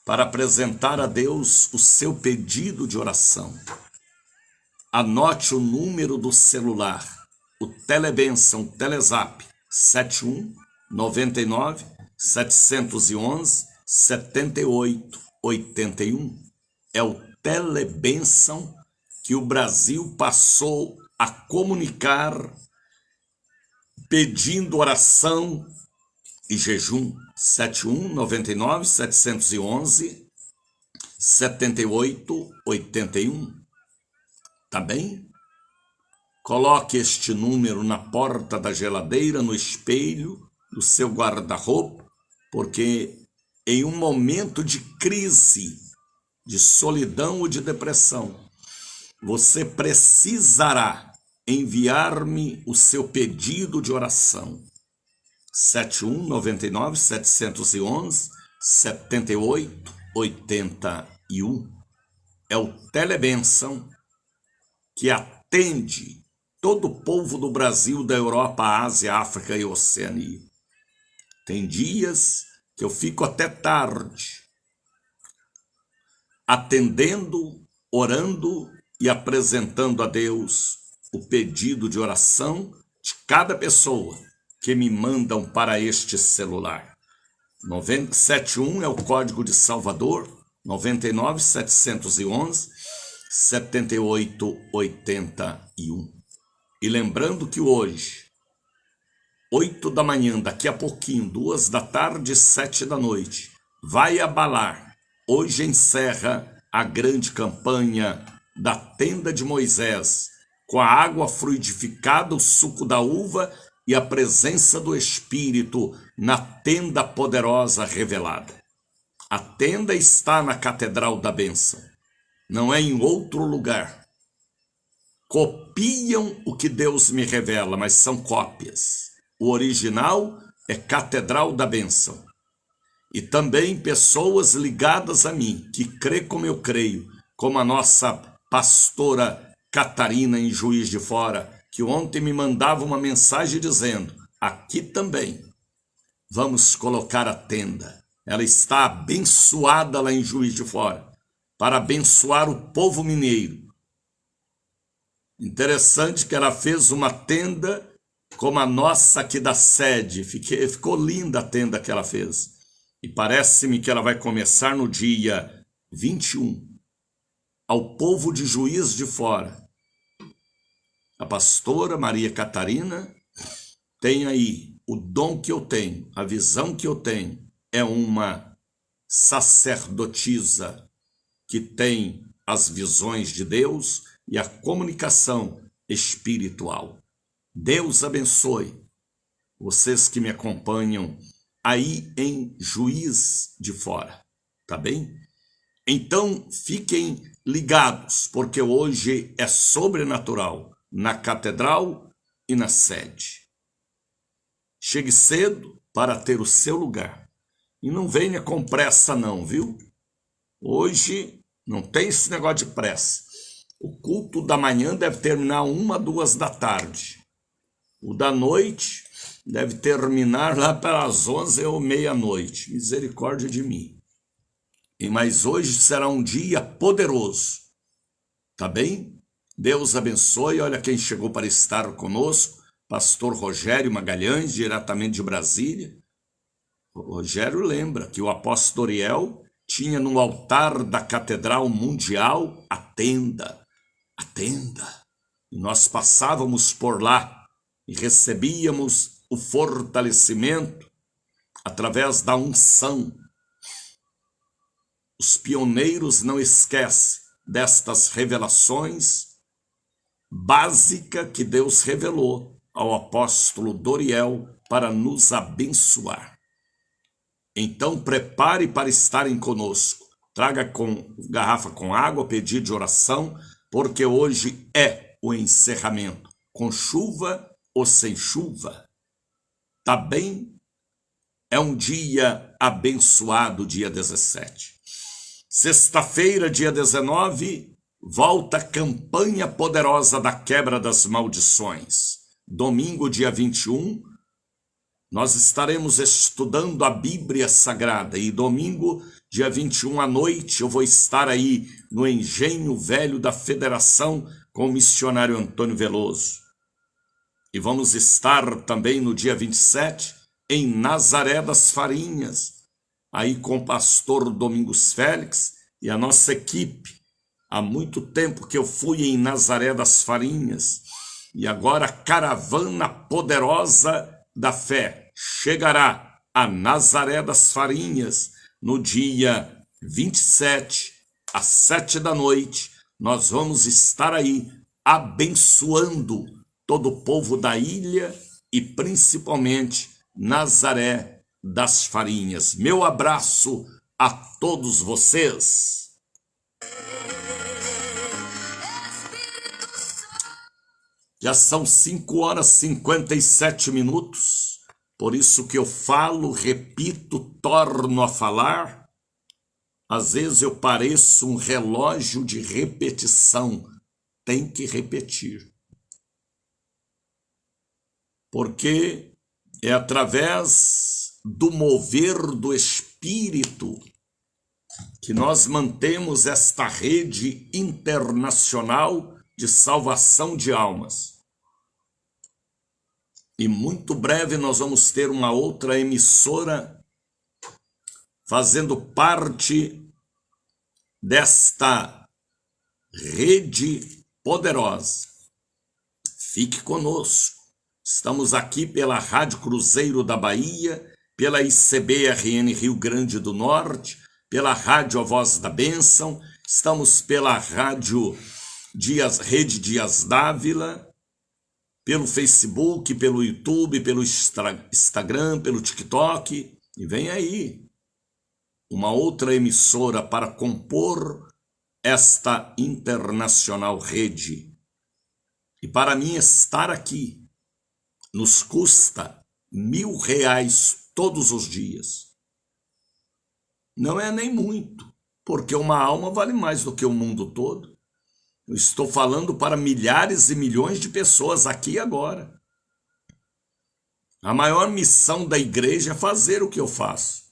para apresentar a Deus o seu pedido de oração. Anote o número do celular, o Telebênção, Telezap, 71 99 711 78 81. É o Telebênção que o Brasil passou a comunicar pedindo oração e jejum. 71 99 711 78 81. Tá bem? Coloque este número na porta da geladeira, no espelho, no seu guarda-roupa, porque em um momento de crise, de solidão ou de depressão, você precisará enviar-me o seu pedido de oração. 71 99 711 78 81. É o Telebênção que atende todo o povo do Brasil, da Europa, Ásia, África e Oceania. Tem dias que eu fico até tarde atendendo, orando e apresentando a Deus o pedido de oração de cada pessoa que me mandam para este celular. 971 é o código de Salvador, 99 711 78 81. E lembrando que hoje, 8 da manhã, daqui a pouquinho, 2 da tarde, 7 da noite, vai abalar. Hoje encerra a grande campanha da tenda de Moisés, com a água fluidificada, o suco da uva e a presença do Espírito na tenda poderosa revelada. A tenda está na Catedral da Bênção, não é em outro lugar. Copiam o que Deus me revela, mas são cópias. O original é Catedral da Bênção. E também pessoas ligadas a mim, que crê como eu creio, como a nossa pastora Catarina em Juiz de Fora, que ontem me mandava uma mensagem dizendo: aqui também vamos colocar a tenda. Ela está abençoada lá em Juiz de Fora, para abençoar o povo mineiro. Interessante que ela fez uma tenda como a nossa aqui da sede. Ficou linda a tenda que ela fez. E parece-me que ela vai começar no dia 21, ao povo de Juiz de Fora. A pastora Maria Catarina tem aí o dom que eu tenho, a visão que eu tenho. É uma sacerdotisa que tem as visões de Deus e a comunicação espiritual. Deus abençoe vocês que me acompanham aí em Juiz de Fora, tá bem? Então fiquem ligados, porque hoje é sobrenatural na catedral e na sede. Chegue cedo para ter o seu lugar. E não venha com pressa não, viu? Hoje não tem esse negócio de pressa. O culto da manhã deve terminar 1, 2 da tarde. O da noite deve terminar lá pelas 11 ou meia-noite. Misericórdia de mim. Mas hoje será um dia poderoso. Tá bem? Deus abençoe. Olha quem chegou para estar conosco. Pastor Rogério Magalhães, diretamente de Brasília. O Rogério lembra que o apóstolo Doriel tinha no altar da Catedral Mundial a tenda. E nós passávamos por lá e recebíamos o fortalecimento através da unção. Os pioneiros não esquecem destas revelações básicas que Deus revelou ao apóstolo Doriel para nos abençoar. Então prepare para estarem conosco. Traga garrafa com água, pedido de oração, porque hoje é o encerramento, com chuva ou sem chuva. Tá bem? É um dia abençoado, dia 17. Sexta-feira, dia 19, volta a campanha poderosa da quebra das maldições. Domingo, dia 21, nós estaremos estudando a Bíblia Sagrada. E domingo, dia 21 à noite, eu vou estar aí no Engenho Velho da Federação com o missionário Antônio Veloso. E vamos estar também no dia 27 em Nazaré das Farinhas, aí com o pastor Domingos Félix e a nossa equipe. Há muito tempo que eu fui em Nazaré das Farinhas e agora a caravana poderosa da fé chegará a Nazaré das Farinhas no dia 27, às 7 da noite. Nós vamos estar aí abençoando todo o povo da ilha e principalmente Nazaré das Farinhas. Meu abraço a todos vocês. Já são 5h57, por isso que eu falo, repito, torno a falar. Às vezes eu pareço um relógio de repetição, tem que repetir. Porque é através do mover do Espírito que nós mantemos esta rede internacional de salvação de almas. E muito breve nós vamos ter uma outra emissora fazendo parte desta rede poderosa. Fique conosco. Estamos aqui pela Rádio Cruzeiro da Bahia, pela ICBRN Rio Grande do Norte, pela Rádio A Voz da Bênção, estamos pela Rádio Rede Dias Dávila, pelo Facebook, pelo YouTube, pelo Instagram, pelo TikTok. E vem aí uma outra emissora para compor esta internacional rede. E para mim estar aqui nos custa R$1.000 todos os dias. Não é nem muito, porque uma alma vale mais do que o mundo todo. Eu estou falando para milhares e milhões de pessoas aqui e agora. A maior missão da igreja é fazer o que eu faço.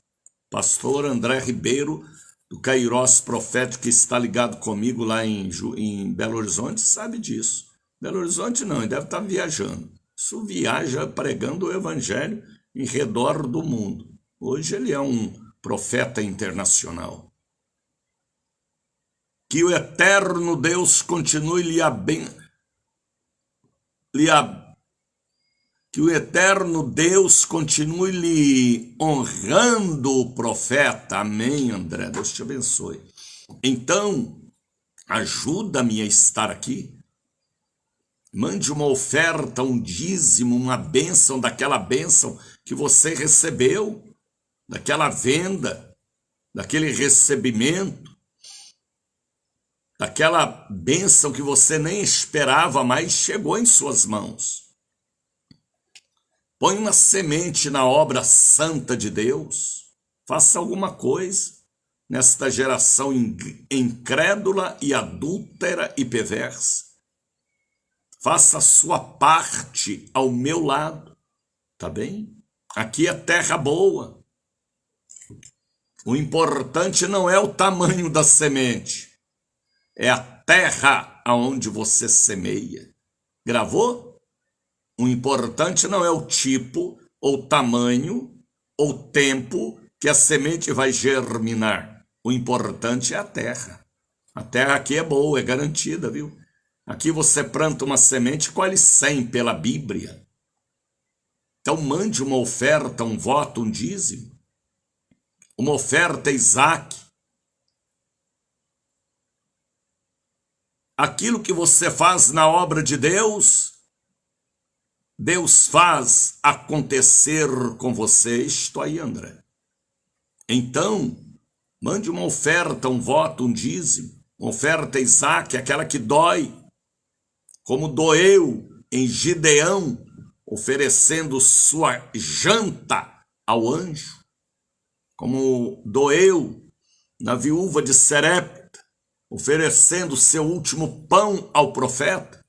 Pastor André Ribeiro, do Cairós Profético, que está ligado comigo lá em Belo Horizonte, sabe disso. Belo Horizonte não, ele deve estar viajando. Isso viaja pregando o evangelho em redor do mundo. Hoje ele é um profeta internacional. Que o eterno Deus continue que o eterno Deus continue lhe honrando o profeta. Amém, André. Deus te abençoe. Então, ajuda-me a estar aqui. Mande uma oferta, um dízimo, uma bênção, daquela bênção que você recebeu, daquela venda, daquele recebimento, daquela bênção que você nem esperava, mas chegou em suas mãos. Põe uma semente na obra santa de Deus. Faça alguma coisa nesta geração incrédula e adúltera e perversa. Faça a sua parte ao meu lado, tá bem? Aqui é terra boa. O importante não é o tamanho da semente, é a terra aonde você semeia. Gravou? O importante não é o tipo ou tamanho ou tempo que a semente vai germinar. O importante é a terra. A terra aqui é boa, é garantida, viu? Aqui você planta uma semente e colhe 100 pela Bíblia. Então mande uma oferta, um voto, um dízimo. Uma oferta Isaac. Aquilo que você faz na obra de Deus, Deus faz acontecer com você. Estou aí, André. Então, mande uma oferta, um voto, um dízimo. Uma oferta Isaac, aquela que dói. Como doeu em Gideão, oferecendo sua janta ao anjo. Como doeu na viúva de Serepta, oferecendo seu último pão ao profeta.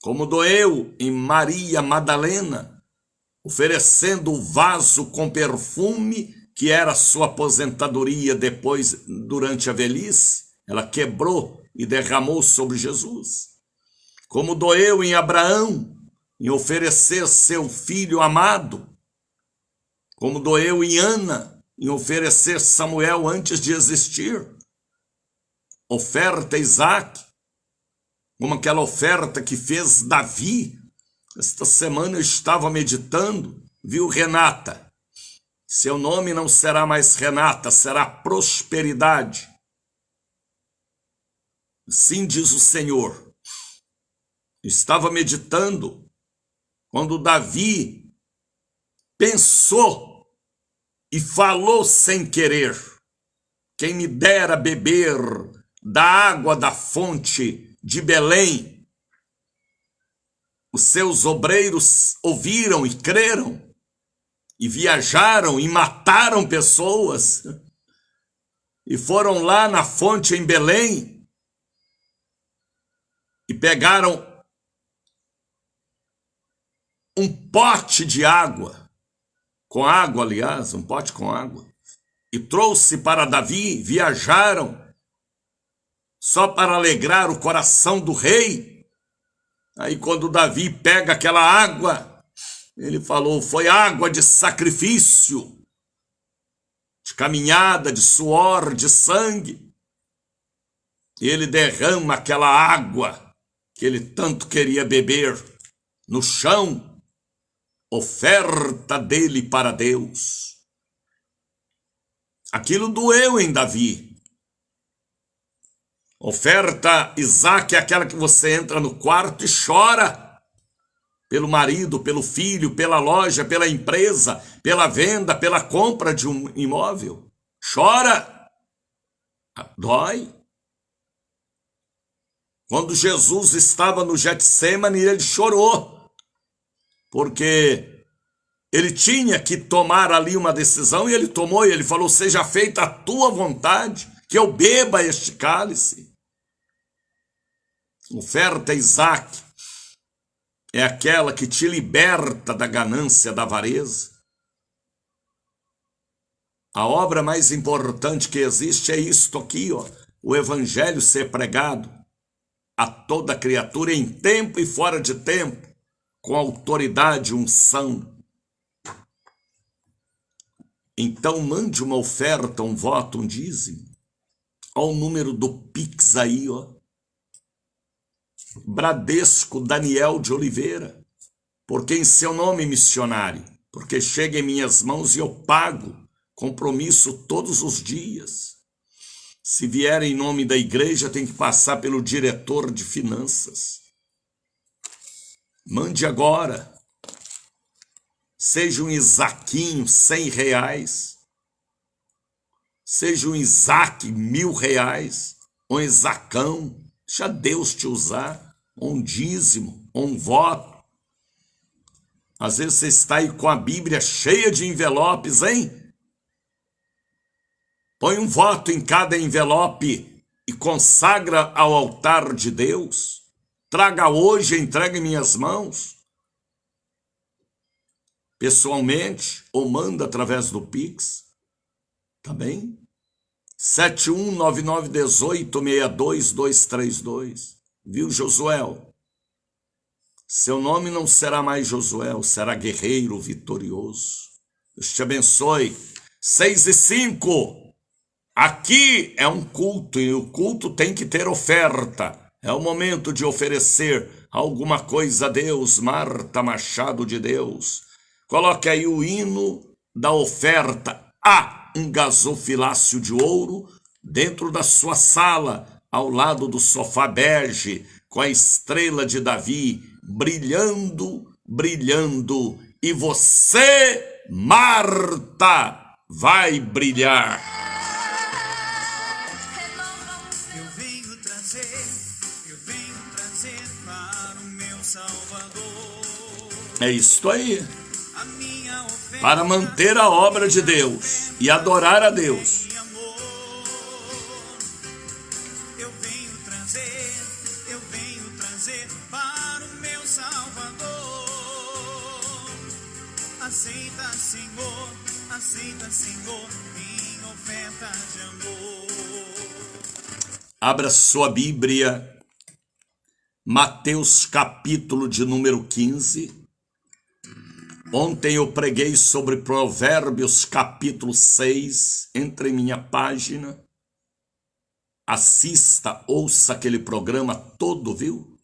Como doeu em Maria Madalena, oferecendo o vaso com perfume, que era sua aposentadoria depois, durante a velhice. Ela quebrou e derramou sobre Jesus. Como doeu em Abraão, em oferecer seu filho amado. Como doeu em Ana, em oferecer Samuel antes de existir. Oferta Isaac, como aquela oferta que fez Davi. Esta semana eu estava meditando, viu, Renata? Seu nome não será mais Renata, será prosperidade. Sim, diz o Senhor. Estava meditando quando Davi pensou e falou sem querer: quem me dera beber da água da fonte de Belém. Os seus obreiros ouviram e creram, e viajaram e mataram pessoas, e foram lá na fonte em Belém, e pegaram um pote de água, com água, aliás, um pote com água, e trouxe para Davi. Viajaram só para alegrar o coração do rei. Aí quando Davi pega aquela água, ele falou: foi água de sacrifício, de caminhada, de suor, de sangue. E ele derrama aquela água que ele tanto queria beber no chão. Oferta dele para Deus. Aquilo doeu em Davi. Oferta Isaac é aquela que você entra no quarto e chora pelo marido, pelo filho, pela loja, pela empresa, pela venda, pela compra de um imóvel. Chora. Dói. Quando Jesus estava no Getsêmani, ele chorou, porque ele tinha que tomar ali uma decisão, e ele tomou, e ele falou: seja feita a tua vontade, que eu beba este cálice. Oferta Isaac é aquela que te liberta da ganância, da avareza. A obra mais importante que existe é isto aqui, ó, o evangelho ser pregado a toda criatura, em tempo e fora de tempo, com autoridade e unção. Então mande uma oferta, um voto, um dízimo. Olha o número do Pix aí, ó. Bradesco Daniel de Oliveira. Porque em seu nome, missionário, porque chega em minhas mãos e eu pago compromisso todos os dias. Se vier em nome da igreja, tem que passar pelo diretor de finanças. Mande agora. Seja um Isaquinho, R$100. Seja um Isaac, R$1.000. Um Isacão. Deixa Deus te usar. Um dízimo, um voto. Às vezes você está aí com a Bíblia cheia de envelopes, hein? Põe um voto em cada envelope e consagra ao altar de Deus. Traga hoje, entrega em minhas mãos. Pessoalmente, ou manda através do Pix. Tá bem? 7199186232. Viu, Josuel? Seu nome não será mais Josuel, será guerreiro vitorioso. Deus te abençoe. 6:05. Aqui é um culto e o culto tem que ter oferta. É o momento de oferecer alguma coisa a Deus. Marta Machado de Deus. Coloque aí o hino da oferta. Há um gasofilácio de ouro dentro da sua sala, ao lado do sofá bege, com a estrela de Davi brilhando, brilhando. E você, Marta, vai brilhar. Eu venho trazer para o meu Salvador É isso aí. a minha oferta. Para manter a obra de Deus e adorar a Deus. De amor. Eu venho trazer para o meu Salvador. Aceita, Senhor, minha oferta de amor. Abra sua Bíblia, Mateus capítulo de número 15. Ontem eu preguei sobre Provérbios capítulo 6. Entre em minha página, assista, ouça aquele programa todo, viu?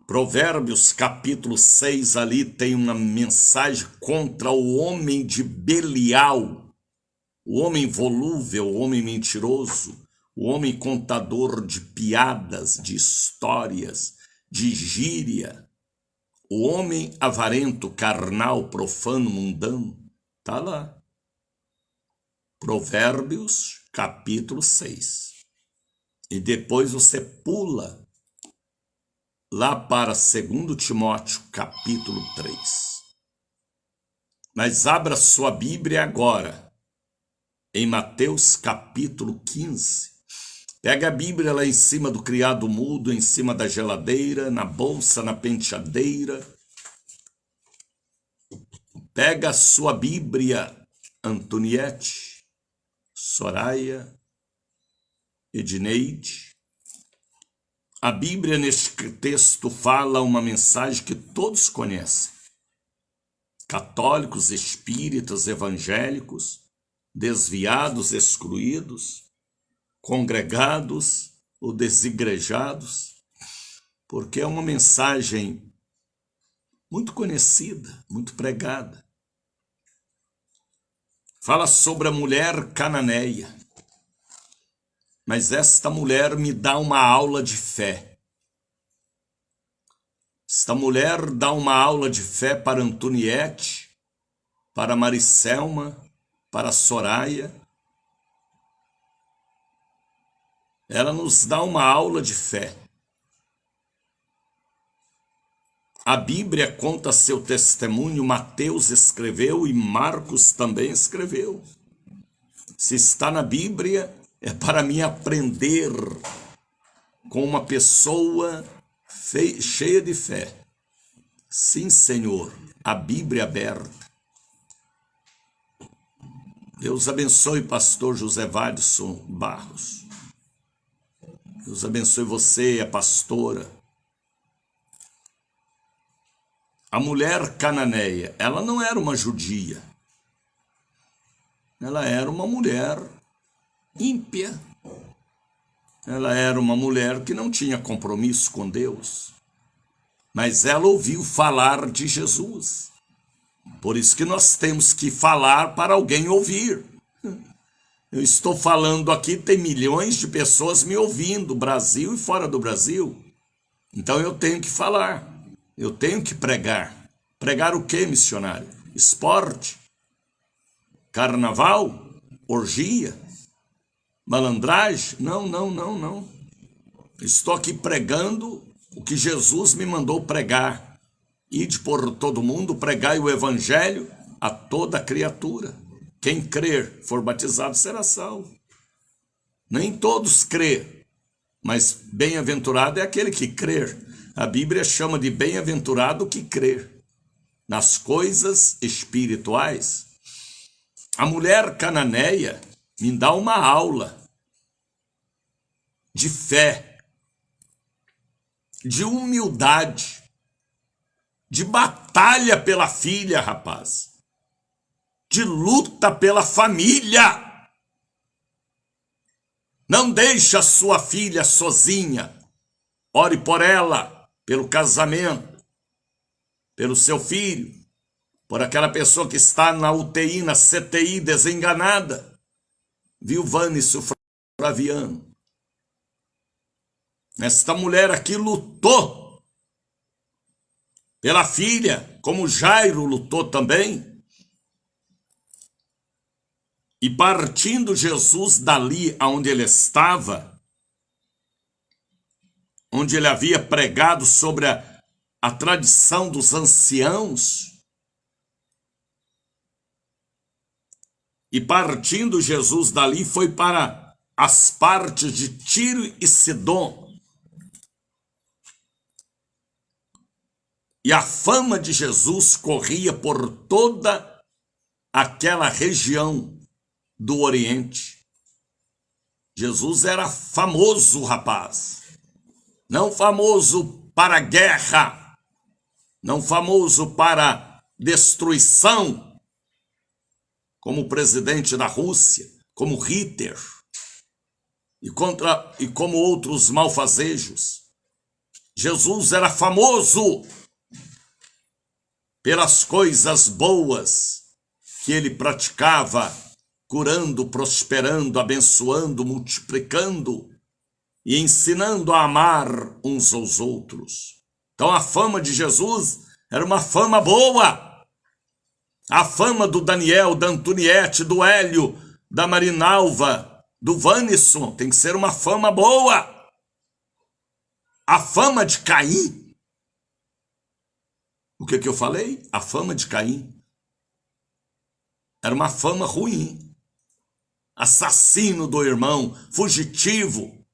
Provérbios capítulo 6, ali tem uma mensagem contra o homem de Belial, o homem volúvel, o homem mentiroso, o homem contador de piadas, de histórias, de gíria, o homem avarento, carnal, profano, mundano. Tá lá. Provérbios capítulo 6. E depois você pula lá para 2 Timóteo, capítulo 3. Mas abra sua Bíblia agora, em Mateus, capítulo 15. Pega a Bíblia lá em cima do criado mudo, em cima da geladeira, na bolsa, na penteadeira. Pega a sua Bíblia, Antoniette, Soraya, Edneide. A Bíblia, neste texto, fala uma mensagem que todos conhecem. Católicos, espíritas, evangélicos, desviados, excluídos, congregados ou desigrejados, porque é uma mensagem muito conhecida, muito pregada. Fala sobre a mulher cananeia. Mas esta mulher me dá uma aula de fé. Esta mulher dá uma aula de fé para Antoniette, para Maricelma, para Soraya. Ela nos dá uma aula de fé. A Bíblia conta seu testemunho, Mateus escreveu e Marcos também escreveu. Se está na Bíblia, é para mim aprender com uma pessoa cheia de fé. Sim, Senhor, a Bíblia aberta. Deus abençoe pastor José Vadson Barros. Deus abençoe você, a pastora. A mulher cananeia, ela não era uma judia. Ela era uma mulher ímpia. Ela era uma mulher que não tinha compromisso com Deus. Mas ela ouviu falar de Jesus. Por isso que nós temos que falar para alguém ouvir. Eu estou falando aqui, tem milhões de pessoas me ouvindo, Brasil e fora do Brasil. Então eu tenho que falar, eu tenho que pregar. Pregar o quê, missionário? Esporte? Carnaval? Orgia? Malandragem? Não. Estou aqui pregando o que Jesus me mandou pregar. Ide por todo mundo, pregai o evangelho a toda criatura. Quem crer, for batizado, será salvo. Nem todos crê, mas bem-aventurado é aquele que crer. A Bíblia chama de bem-aventurado o que crer nas coisas espirituais. A mulher cananeia me dá uma aula de fé, de humildade. de batalha pela filha, rapaz. De luta pela família. Não deixe a sua filha sozinha. Ore por ela, pelo casamento, pelo seu filho, por aquela pessoa que está na UTI, na CTI, desenganada. Viu, Vânicio Flaviano? Esta mulher aqui lutou pela filha, como Jairo lutou também. E partindo Jesus dali aonde ele estava, onde ele havia pregado sobre a tradição dos anciãos, e partindo Jesus dali foi para as partes de Tiro e Sidom. E a fama de Jesus corria por toda aquela região do Oriente. Jesus era famoso, rapaz. Não famoso para a guerra, não famoso para destruição, como o presidente da Rússia, como Hitler, e como outros malfazejos. Jesus era famoso pelas coisas boas que ele praticava, curando, prosperando, abençoando, multiplicando e ensinando a amar uns aos outros. Então a fama de Jesus era uma fama boa. A fama do Daniel, da Antoniette, do Hélio, da Marinalva, do Vanisson tem que ser uma fama boa. A fama de Caim. O que eu falei? A fama de Caim era uma fama ruim. Assassino do irmão, fugitivo.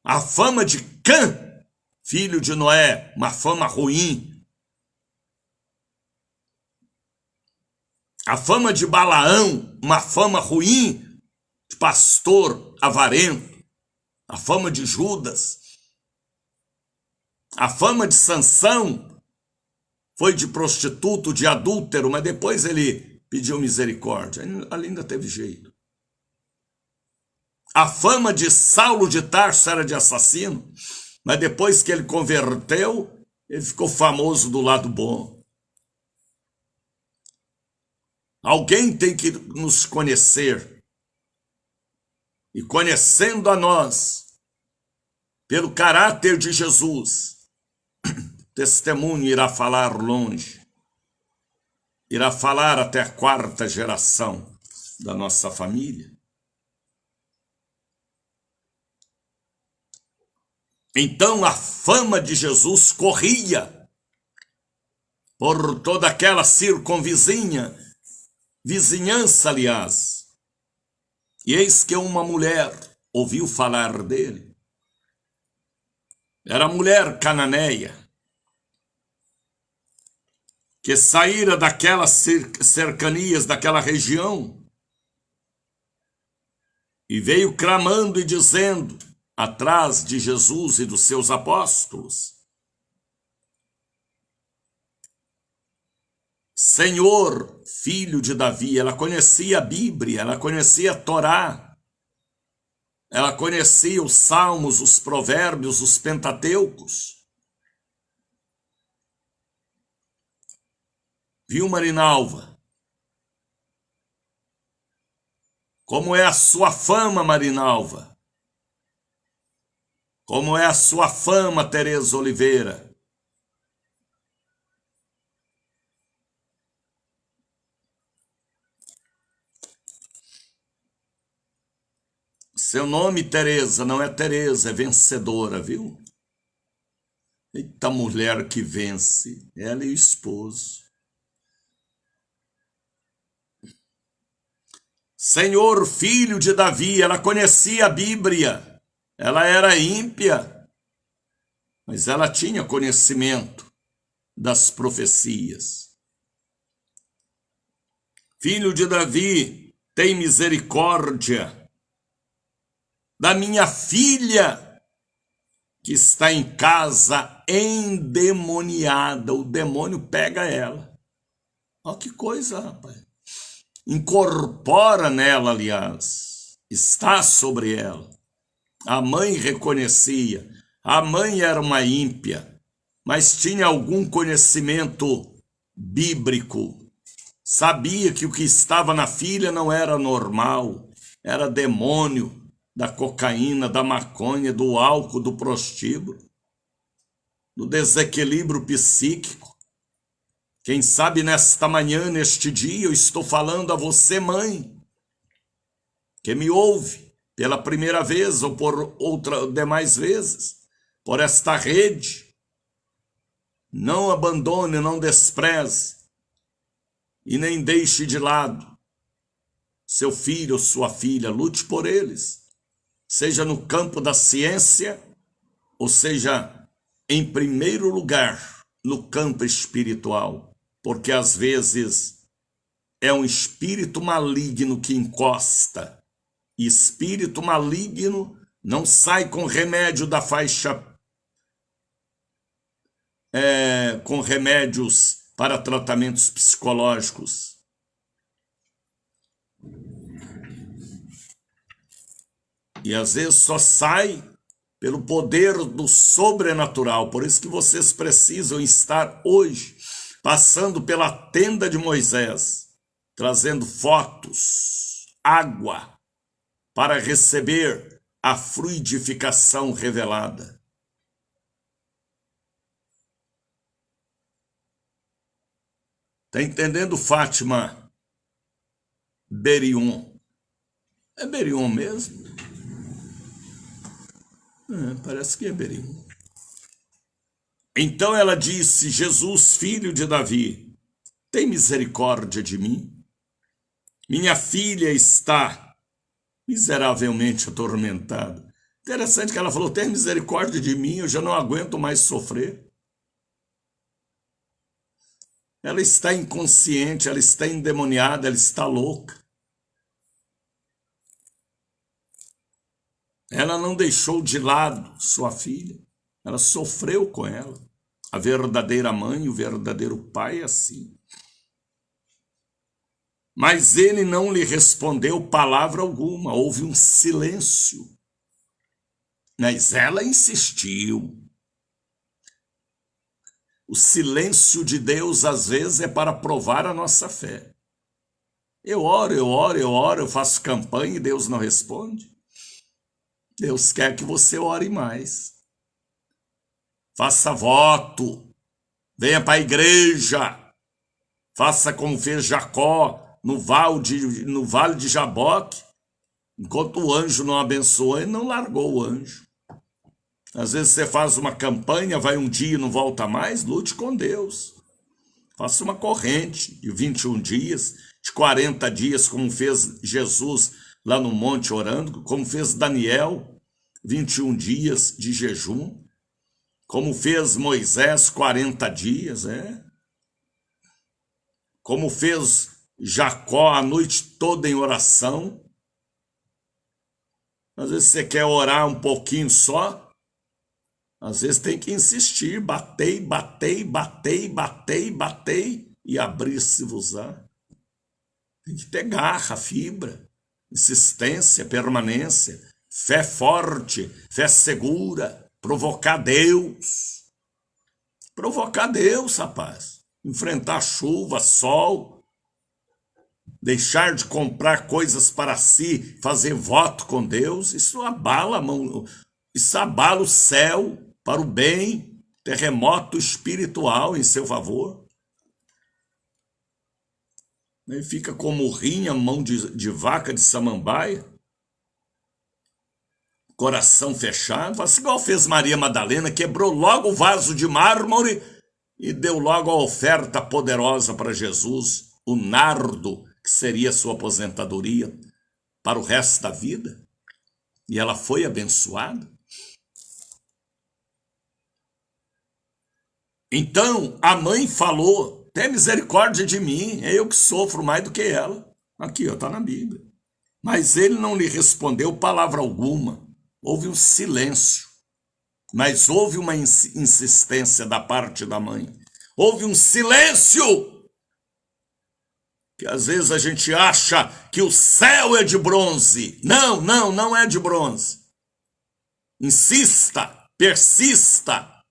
A fama de Cã, filho de Noé, uma fama ruim. A fama de Balaão, uma fama ruim, de pastor avarento. A fama de Judas. A fama de Sansão foi de prostituto, de adúltero, mas depois ele pediu misericórdia. Ali ainda teve jeito. A fama de Saulo de Tarso era de assassino, mas depois que ele converteu, ele ficou famoso do lado bom. Alguém tem que nos conhecer. E conhecendo a nós, pelo caráter de Jesus, testemunho irá falar longe. Irá falar até a 4ª geração da nossa família. Então a fama de Jesus corria por toda aquela vizinhança, aliás. E eis que uma mulher ouviu falar dele. Era a mulher cananeia, que saíra daquelas cercanias, daquela região, e veio clamando e dizendo, atrás de Jesus e dos seus apóstolos: Senhor, filho de Davi. Ela conhecia a Bíblia, ela conhecia a Torá, ela conhecia os Salmos, os Provérbios, os Pentateucos. Viu, Marinalva? Como é a sua fama, Marinalva? Como é a sua fama, Tereza Oliveira? Seu nome, Tereza, não é Tereza, é vencedora, viu? Eita mulher que vence, ela e o esposo. Senhor, filho de Davi, ela conhecia a Bíblia, ela era ímpia, mas ela tinha conhecimento das profecias. Filho de Davi, tem misericórdia da minha filha, que está em casa endemoniada. O demônio pega ela. Olha que coisa, rapaz. Incorpora nela, aliás. Está sobre ela. A mãe reconhecia. A mãe era uma ímpia, mas tinha algum conhecimento bíblico. Sabia que o que estava na filha não era normal. Era demônio da cocaína, da maconha, do álcool, do prostíbulo, do desequilíbrio psíquico. Quem sabe nesta manhã, neste dia, eu estou falando a você, mãe, que me ouve pela primeira vez ou por demais vezes, por esta rede. Não abandone, não despreze e nem deixe de lado seu filho ou sua filha. Lute por eles, seja no campo da ciência, ou seja, em primeiro lugar, no campo espiritual, porque às vezes é um espírito maligno que encosta, e espírito maligno não sai com remédio da faixa, com remédios para tratamentos psicológicos. E às vezes só sai pelo poder do sobrenatural. Por isso que vocês precisam estar hoje passando pela tenda de Moisés, trazendo fotos, água, para receber a fluidificação revelada. Está entendendo, Fátima Berion? É Berion mesmo? Parece que é Berion. Então ela disse: Jesus, filho de Davi, tem misericórdia de mim? Minha filha está miseravelmente atormentada. Interessante que ela falou: tem misericórdia de mim, eu já não aguento mais sofrer. Ela está inconsciente, ela está endemoniada, ela está louca. Ela não deixou de lado sua filha, ela sofreu com ela. A verdadeira mãe, o verdadeiro pai é assim. Mas ele não lhe respondeu palavra alguma, houve um silêncio. Mas ela insistiu. O silêncio de Deus, às vezes, é para provar a nossa fé. Eu oro, eu faço campanha e Deus não responde. Deus quer que você ore mais. Faça voto. Venha para a igreja. Faça como fez Jacó no vale de Jaboque. Enquanto o anjo não abençoou, ele não largou o anjo. Às vezes você faz uma campanha, vai um dia e não volta mais, lute com Deus. Faça uma corrente de 21 dias, de 40 dias, como fez Jesus lá no monte orando, como fez Daniel, 21 dias de jejum, como fez Moisés, 40 dias, como fez Jacó a noite toda em oração. Às vezes você quer orar um pouquinho só, às vezes tem que insistir, batei, e abrir-se-vos-á. Tem que ter garra, fibra, insistência, permanência, fé forte, fé segura, provocar Deus. Provocar Deus, rapaz. Enfrentar chuva, sol, deixar de comprar coisas para si, fazer voto com Deus, isso abala o céu para o bem, terremoto espiritual em seu favor. Ele fica como rinha, mão de vaca de samambaia, coração fechado, assim igual fez Maria Madalena, quebrou logo o vaso de mármore e deu logo a oferta poderosa para Jesus, o nardo, que seria sua aposentadoria para o resto da vida. E ela foi abençoada. Então a mãe falou: tem misericórdia de mim, é eu que sofro mais do que ela. Aqui, está na Bíblia. Mas ele não lhe respondeu palavra alguma. Houve um silêncio. Mas houve uma insistência da parte da mãe. Houve um silêncio. Que às vezes a gente acha que o céu é de bronze. Não, não é de bronze. Insista, persista,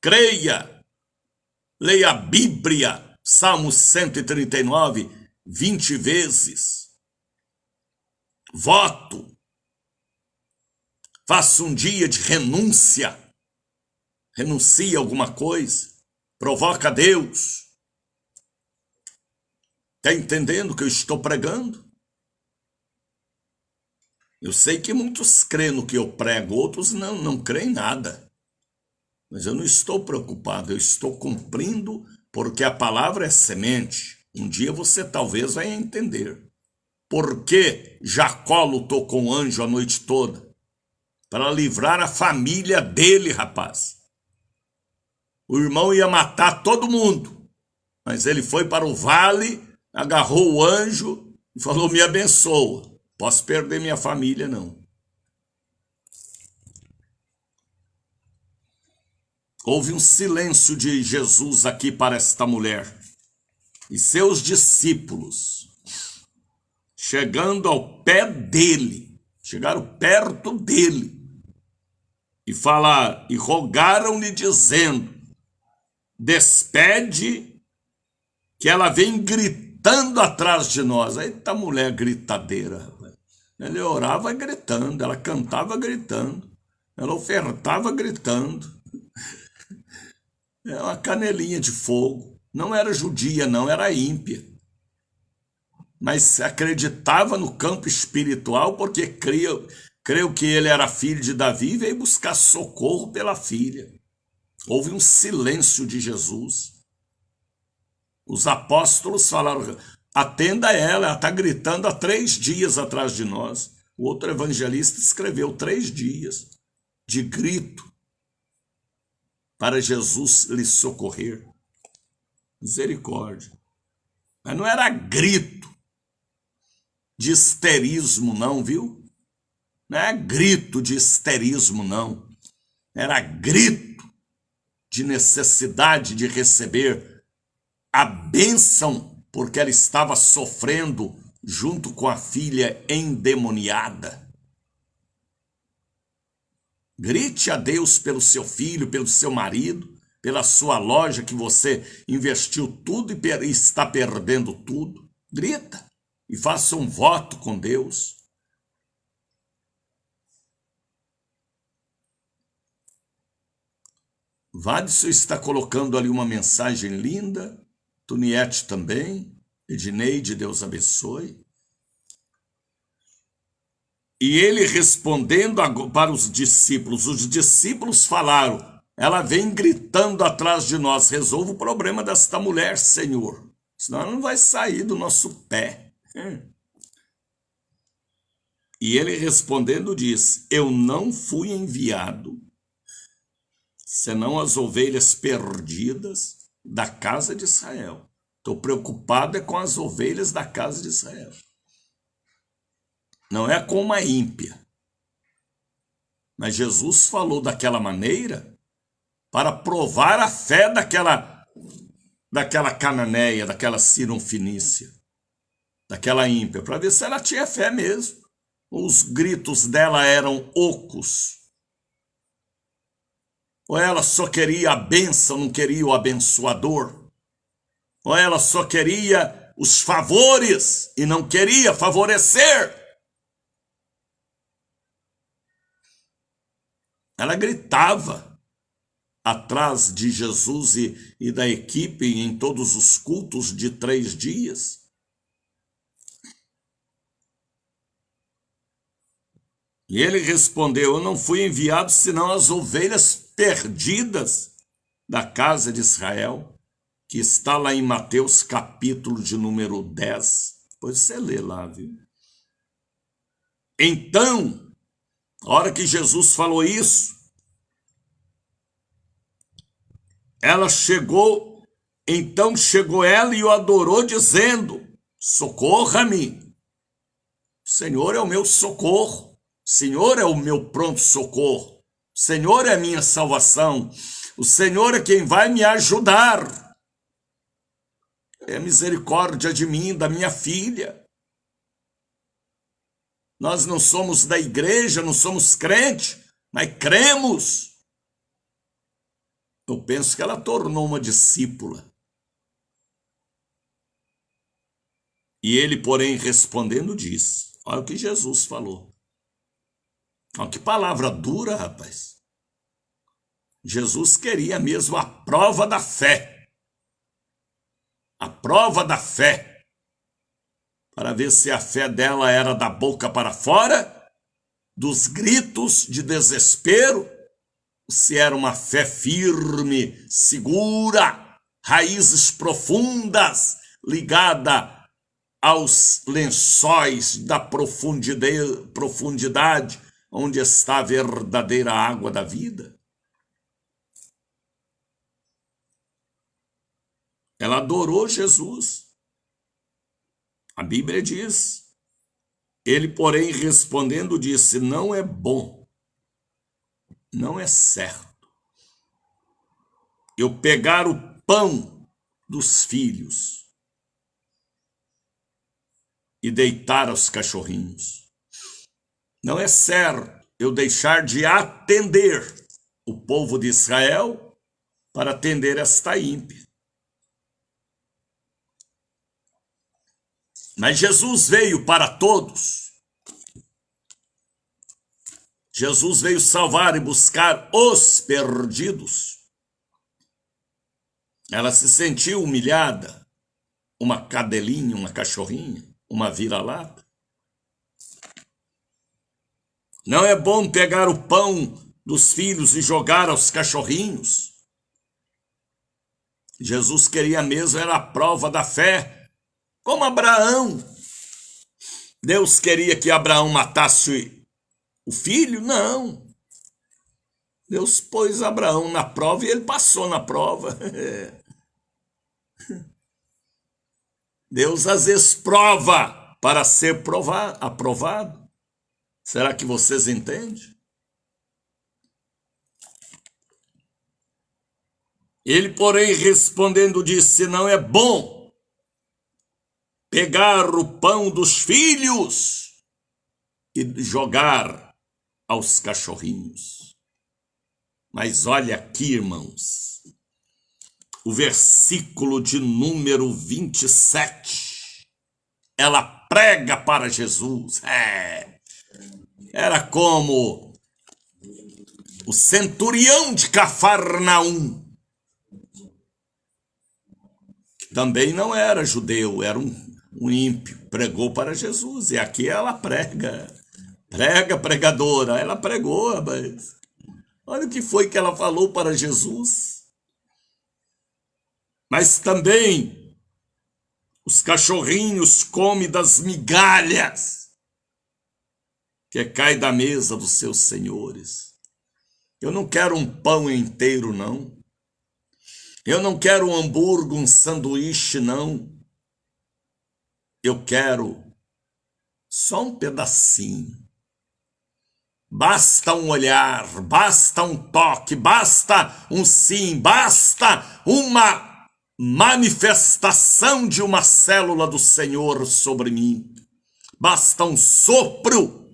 creia, leia a Bíblia, Salmo 139, 20 vezes. Voto. Faça um dia de renúncia. Renuncie a alguma coisa. Provoca Deus. Está entendendo o que eu estou pregando? Eu sei que muitos creem no que eu prego, outros não creem nada. Mas eu não estou preocupado, eu estou cumprindo, porque a palavra é semente. Um dia você talvez vai entender. Por que Jacó lutou com o anjo a noite toda? Para livrar a família dele, rapaz. O irmão ia matar todo mundo, mas ele foi para o vale, agarrou o anjo e falou: me abençoa. Posso perder minha família, não. Houve um silêncio de Jesus aqui para esta mulher. E seus discípulos, chegando ao pé dele, chegaram perto dele, e rogaram-lhe dizendo: despede, que ela vem gritando atrás de nós. Eita mulher gritadeira, rapaz. Ela orava gritando, ela cantava gritando, ela ofertava gritando. É uma canelinha de fogo. Não era judia, não, era ímpia. Mas acreditava no campo espiritual porque creu que ele era filho de Davi e veio buscar socorro pela filha. Houve um silêncio de Jesus. Os apóstolos falaram: atenda ela está gritando há 3 dias atrás de nós. O outro evangelista escreveu 3 dias de grito para Jesus lhe socorrer. Misericórdia. Mas não era grito de histerismo, não, viu? Não é grito de histerismo, não. Era grito de necessidade de receber a bênção, porque ela estava sofrendo junto com a filha endemoniada. Grite a Deus pelo seu filho, pelo seu marido, pela sua loja que você investiu tudo e está perdendo tudo. Grita e faça um voto com Deus. Vadson está colocando ali uma mensagem linda. Tuniette também. Edneide, Deus abençoe. E ele respondendo para os discípulos falaram: ela vem gritando atrás de nós, resolva o problema desta mulher, Senhor, senão ela não vai sair do nosso pé. E ele respondendo diz: eu não fui enviado senão as ovelhas perdidas da casa de Israel. Estou preocupado com as ovelhas da casa de Israel. Não é com uma ímpia. Mas Jesus falou daquela maneira para provar a fé daquela cananeia, daquela cirunfinícia, daquela ímpia, para ver se ela tinha fé mesmo. Os gritos dela eram ocos. Ou ela só queria a bênção, não queria o abençoador. Ou ela só queria os favores e não queria favorecer. Ela gritava atrás de Jesus e da equipe em todos os cultos de 3 dias. E ele respondeu: eu não fui enviado senão as ovelhas perdidas da casa de Israel, que está lá em Mateus capítulo de número 10. Depois você lê lá, viu? Então, a hora que Jesus falou isso, então chegou ela e o adorou, dizendo: socorra-me. O Senhor é o meu socorro. O Senhor é o meu pronto socorro. O Senhor é a minha salvação. O Senhor é quem vai me ajudar. É misericórdia de mim, da minha filha. Nós não somos da igreja, não somos crentes, mas cremos. Eu penso que ela tornou uma discípula. E ele, porém, respondendo, disse: olha o que Jesus falou. Olha que palavra dura, rapaz. Jesus queria mesmo a prova da fé. A prova da fé. Para ver se a fé dela era da boca para fora, dos gritos de desespero, se era uma fé firme, segura, raízes profundas, ligada aos lençóis da profundidade, onde está a verdadeira água da vida. Ela adorou Jesus. A Bíblia diz: ele, porém, respondendo, disse: não é bom, não é certo eu pegar o pão dos filhos e deitar aos cachorrinhos. Não é certo eu deixar de atender o povo de Israel para atender esta ímpia. Mas Jesus veio para todos. Jesus veio salvar e buscar os perdidos. Ela se sentiu humilhada, uma cadelinha, uma cachorrinha, uma vira-lata. Não é bom pegar o pão dos filhos e jogar aos cachorrinhos. Jesus queria mesmo era a prova da fé. Como Abraão. Deus queria que Abraão matasse o filho? Não. Deus pôs Abraão na prova e ele passou na prova. Deus às vezes prova para ser aprovado. Será que vocês entendem? Ele, porém, respondendo, disse: não é bom pegar o pão dos filhos e jogar aos cachorrinhos. Mas olha aqui, irmãos, o versículo de número 27. Ela prega para Jesus. Era como o centurião de Cafarnaum, que também não era judeu, era um ímpio, pregou para Jesus. E aqui ela prega, pregadora. Ela pregou, mas olha o que foi que ela falou para Jesus. Mas também os cachorrinhos comem das migalhas que cai da mesa dos seus senhores. Eu não quero um pão inteiro, não. Eu não quero um hambúrguer, um sanduíche, não. Eu quero só um pedacinho. Basta um olhar, basta um toque, basta um sim, basta uma manifestação de uma célula do Senhor sobre mim. Basta um sopro.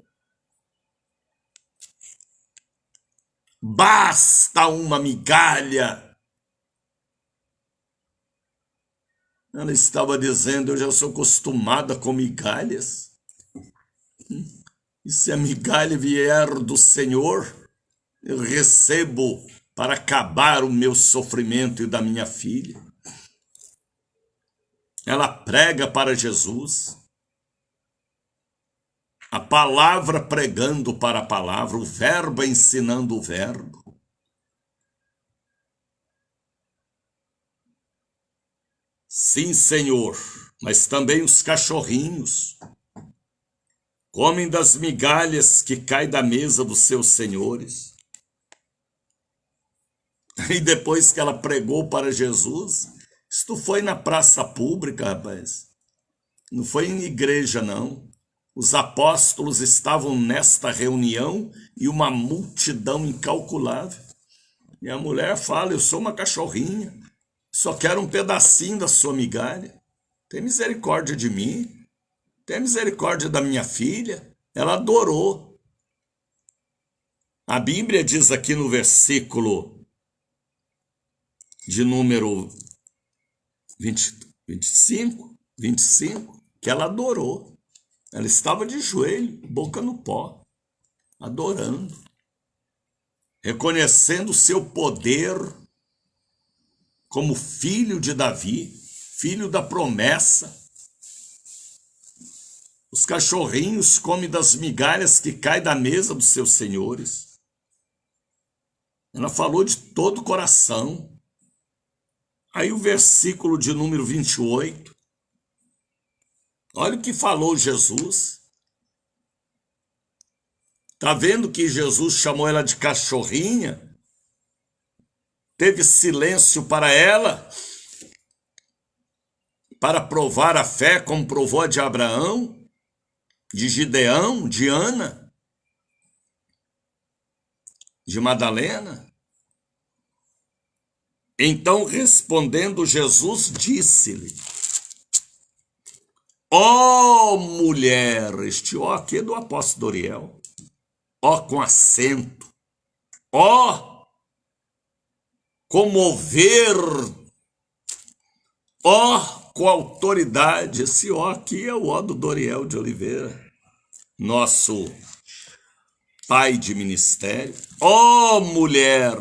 Basta uma migalha. Ela estava dizendo: eu já sou acostumada com migalhas. E se a migalha vier do Senhor, eu recebo para acabar o meu sofrimento e da minha filha. Ela prega para Jesus. A palavra pregando para a palavra, o verbo ensinando o verbo. Sim, Senhor, mas também os cachorrinhos comem das migalhas que caem da mesa dos seus senhores. E depois que ela pregou para Jesus, isto foi na praça pública, rapaz. Não foi em igreja, não. Os apóstolos estavam nesta reunião e uma multidão incalculável. E a mulher fala: eu sou uma cachorrinha, só quero um pedacinho da sua migalha. Tem misericórdia de mim, tem misericórdia da minha filha. Ela adorou. A Bíblia diz aqui no versículo de número 25, que ela adorou. Ela estava de joelho, boca no pó, adorando, reconhecendo o seu poder como filho de Davi, filho da promessa. Os cachorrinhos comem das migalhas que caem da mesa dos seus senhores. Ela falou de todo o coração. Aí o versículo de número 28. Olha o que falou Jesus. Está vendo que Jesus chamou ela de cachorrinha? Teve silêncio para ela, para provar a fé, como provou a de Abraão, de Gideão, de Ana, de Madalena. Então, respondendo, Jesus disse-lhe: ó mulher, este ó aqui é do apóstolo Doriel, ó com acento, ó comover, ó com autoridade. Esse ó aqui é o ó do Doriel de Oliveira, nosso pai de ministério. Ó mulher,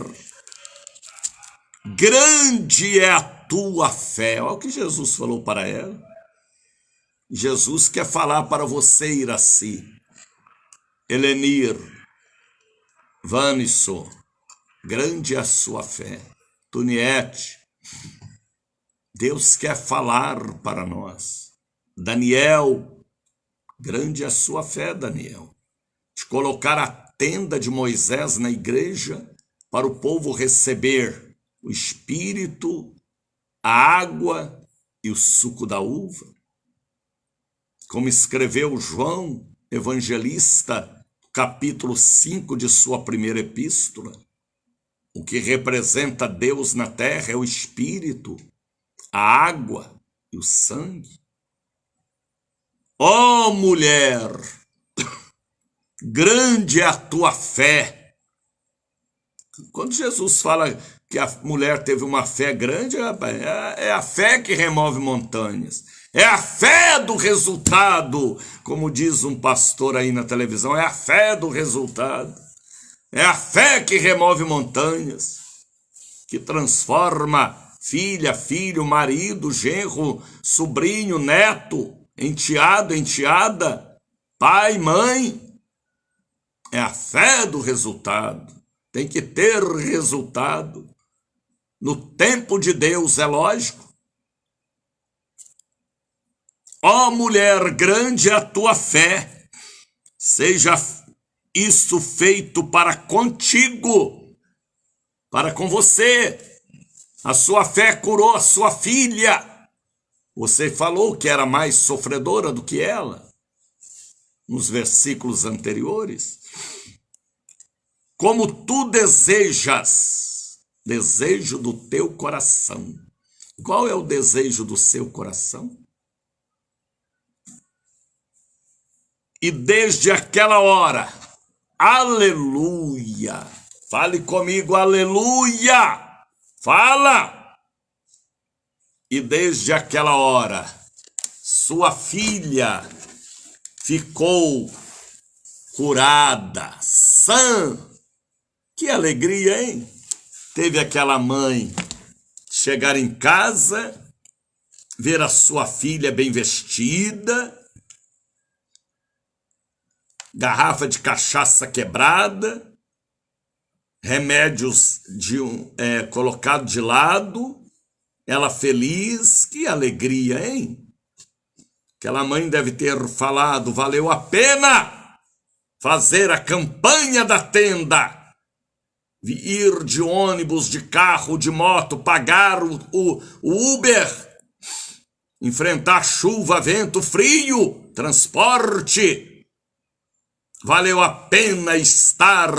grande é a tua fé. Olha o que Jesus falou para ela. Jesus quer falar para você, Iraci, Elenir, Vanisso, grande é a sua fé. Tuniete, Deus quer falar para nós. Daniel, grande é a sua fé, Daniel, de colocar a tenda de Moisés na igreja para o povo receber o Espírito, a água e o suco da uva. Como escreveu João, evangelista, capítulo 5 de sua primeira epístola, o que representa Deus na terra é o Espírito, a água e o sangue. Ó mulher, grande é a tua fé. Quando Jesus fala que a mulher teve uma fé grande, é a fé que remove montanhas. É a fé do resultado, como diz um pastor aí na televisão, é a fé do resultado. É a fé que remove montanhas, que transforma filha, filho, marido, genro, sobrinho, neto, enteado, enteada, pai, mãe. É a fé do resultado. Tem que ter resultado. No tempo de Deus, é lógico. Ó mulher, grande é a tua fé, seja isso feito para contigo, para com você. A sua fé curou a sua filha. Você falou que era mais sofredora do que ela, nos versículos anteriores. Como tu desejas, desejo do teu coração. Qual é o desejo do seu coração? E desde aquela hora, aleluia, fale comigo, aleluia, fala. E desde aquela hora, sua filha ficou curada, sã. Que alegria, hein? Teve aquela mãe chegar em casa, ver a sua filha bem vestida, garrafa de cachaça quebrada, remédios colocados de lado, ela feliz. Que alegria, hein? Aquela mãe deve ter falado: valeu a pena fazer a campanha da tenda, ir de ônibus, de carro, de moto, pagar o Uber, enfrentar chuva, vento, frio, transporte. Valeu a pena estar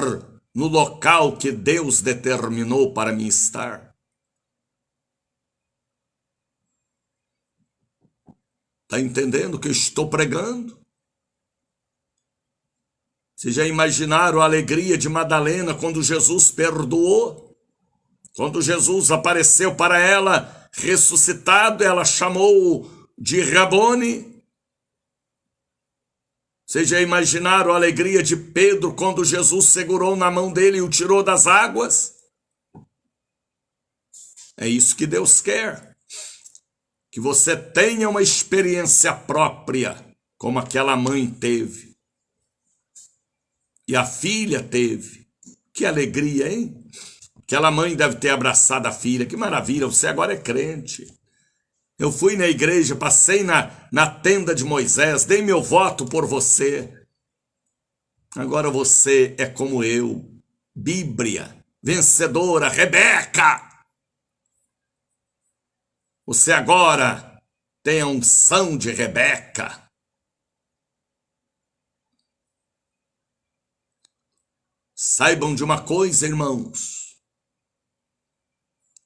no local que Deus determinou para mim estar. Está entendendo o que eu estou pregando? Vocês já imaginaram a alegria de Madalena quando Jesus perdoou? Quando Jesus apareceu para ela ressuscitado, ela chamou de Rabone. Vocês já imaginaram a alegria de Pedro quando Jesus segurou na mão dele e o tirou das águas? É isso que Deus quer. Que você tenha uma experiência própria, como aquela mãe teve. E a filha teve. Que alegria, hein? Aquela mãe deve ter abraçado a filha. Que maravilha, você agora é crente. Eu fui na igreja, passei na tenda de Moisés, dei meu voto por você. Agora você é como eu, Bíblia, vencedora, Rebeca. Você agora tem a unção de Rebeca. Saibam de uma coisa, irmãos.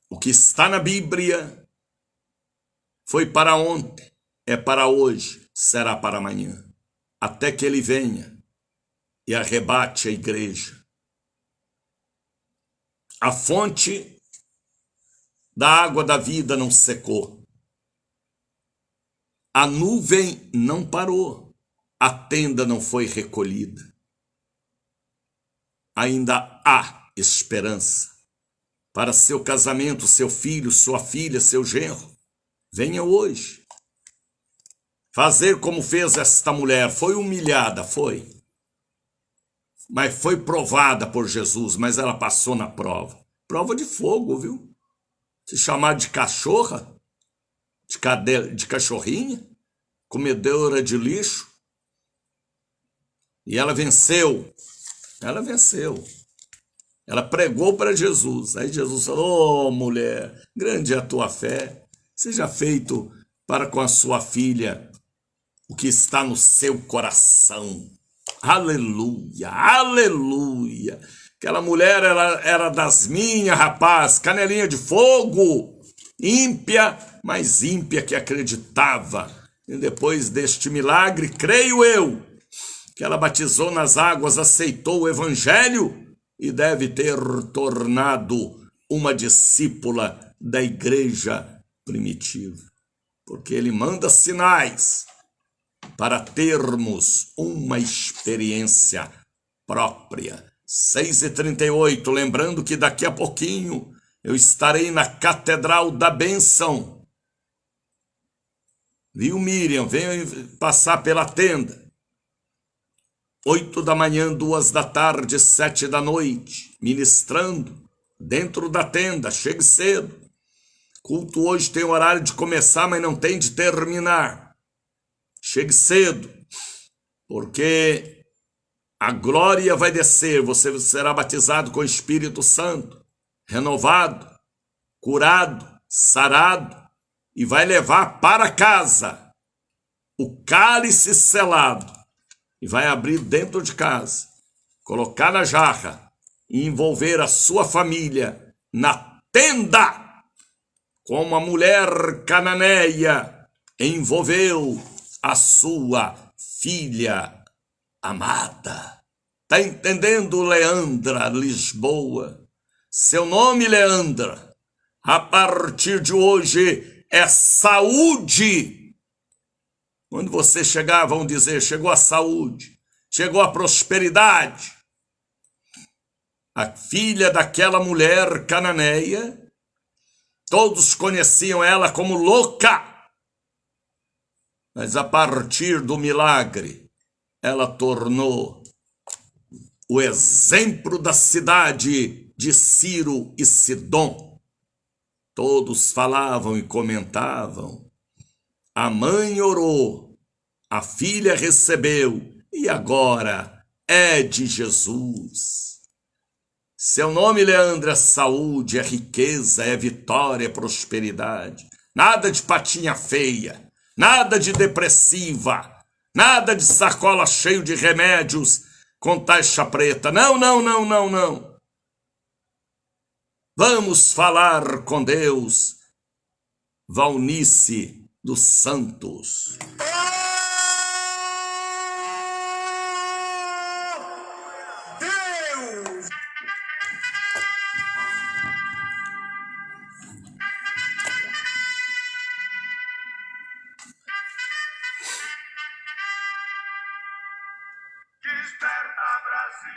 O que está na Bíblia foi para ontem, é para hoje, será para amanhã. Até que ele venha e arrebate a igreja. A fonte da água da vida não secou. A nuvem não parou. A tenda não foi recolhida. Ainda há esperança para seu casamento, seu filho, sua filha, seu genro. Venha hoje. Fazer como fez esta mulher. Foi humilhada, foi. Mas foi provada por Jesus, mas ela passou na prova. Prova de fogo, viu? Se chamar de cachorra, de cachorrinha, comedora de lixo. E ela venceu. Ela venceu. Ela pregou para Jesus. Aí Jesus falou: mulher, grande é a tua fé. Seja feito para com a sua filha o que está no seu coração. Aleluia, aleluia. Aquela mulher era das minhas, rapaz, canelinha de fogo, ímpia, mas ímpia que acreditava. E depois deste milagre, creio eu, que ela batizou nas águas, aceitou o evangelho e deve ter tornado uma discípula da igreja primitiva. Porque ele manda sinais para termos uma experiência própria. 6h38, lembrando que daqui a pouquinho eu estarei na Catedral da Bênção. Viu, Miriam? Venha passar pela tenda. 8 da manhã, 2 da tarde, 7 da noite, ministrando dentro da tenda. Chegue cedo. Culto hoje tem horário de começar, mas não tem de terminar. Chegue cedo, porque a glória vai descer, você será batizado com o Espírito Santo, renovado, curado, sarado, e vai levar para casa o cálice selado, e vai abrir dentro de casa, colocar na jarra e envolver a sua família na tenda, como a mulher cananeia envolveu a sua filha amada. Tá entendendo, Leandra Lisboa? Seu nome, Leandra, a partir de hoje é saúde. Quando você chegar, vão dizer, chegou a saúde, chegou a prosperidade. A filha daquela mulher cananeia, todos conheciam ela como louca, mas a partir do milagre, ela tornou o exemplo da cidade de Ciro e Sidom. Todos falavam e comentavam. A mãe orou, a filha recebeu e agora é de Jesus. Seu nome, Leandro, é saúde, é riqueza, é vitória, é prosperidade. Nada de patinha feia, nada de depressiva, Nada de sacola cheio de remédios com taxa preta. Não, não, não, não, não. Vamos falar com Deus. Valnice dos Santos. Desperta, Brasil.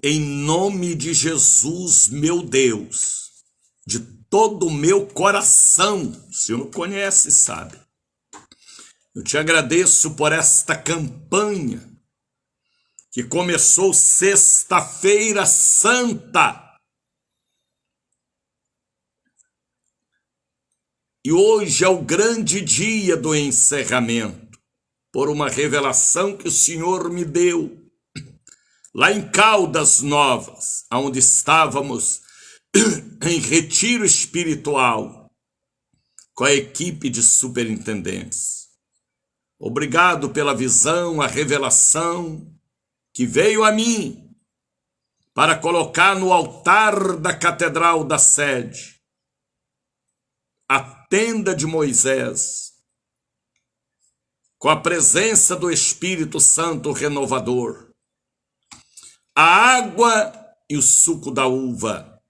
Em nome de Jesus, meu Deus, de todo o meu coração, o Senhor não conhece, sabe? Eu te agradeço por esta campanha que começou sexta-feira santa. E hoje é o grande dia do encerramento, por uma revelação que o Senhor me deu, lá em Caldas Novas, onde estávamos em retiro espiritual, com a equipe de superintendentes. Obrigado pela visão, a revelação que veio a mim, para colocar no altar da Catedral da Sede, a tenda de Moisés, com a presença do Espírito Santo renovador, a água e o suco da uva,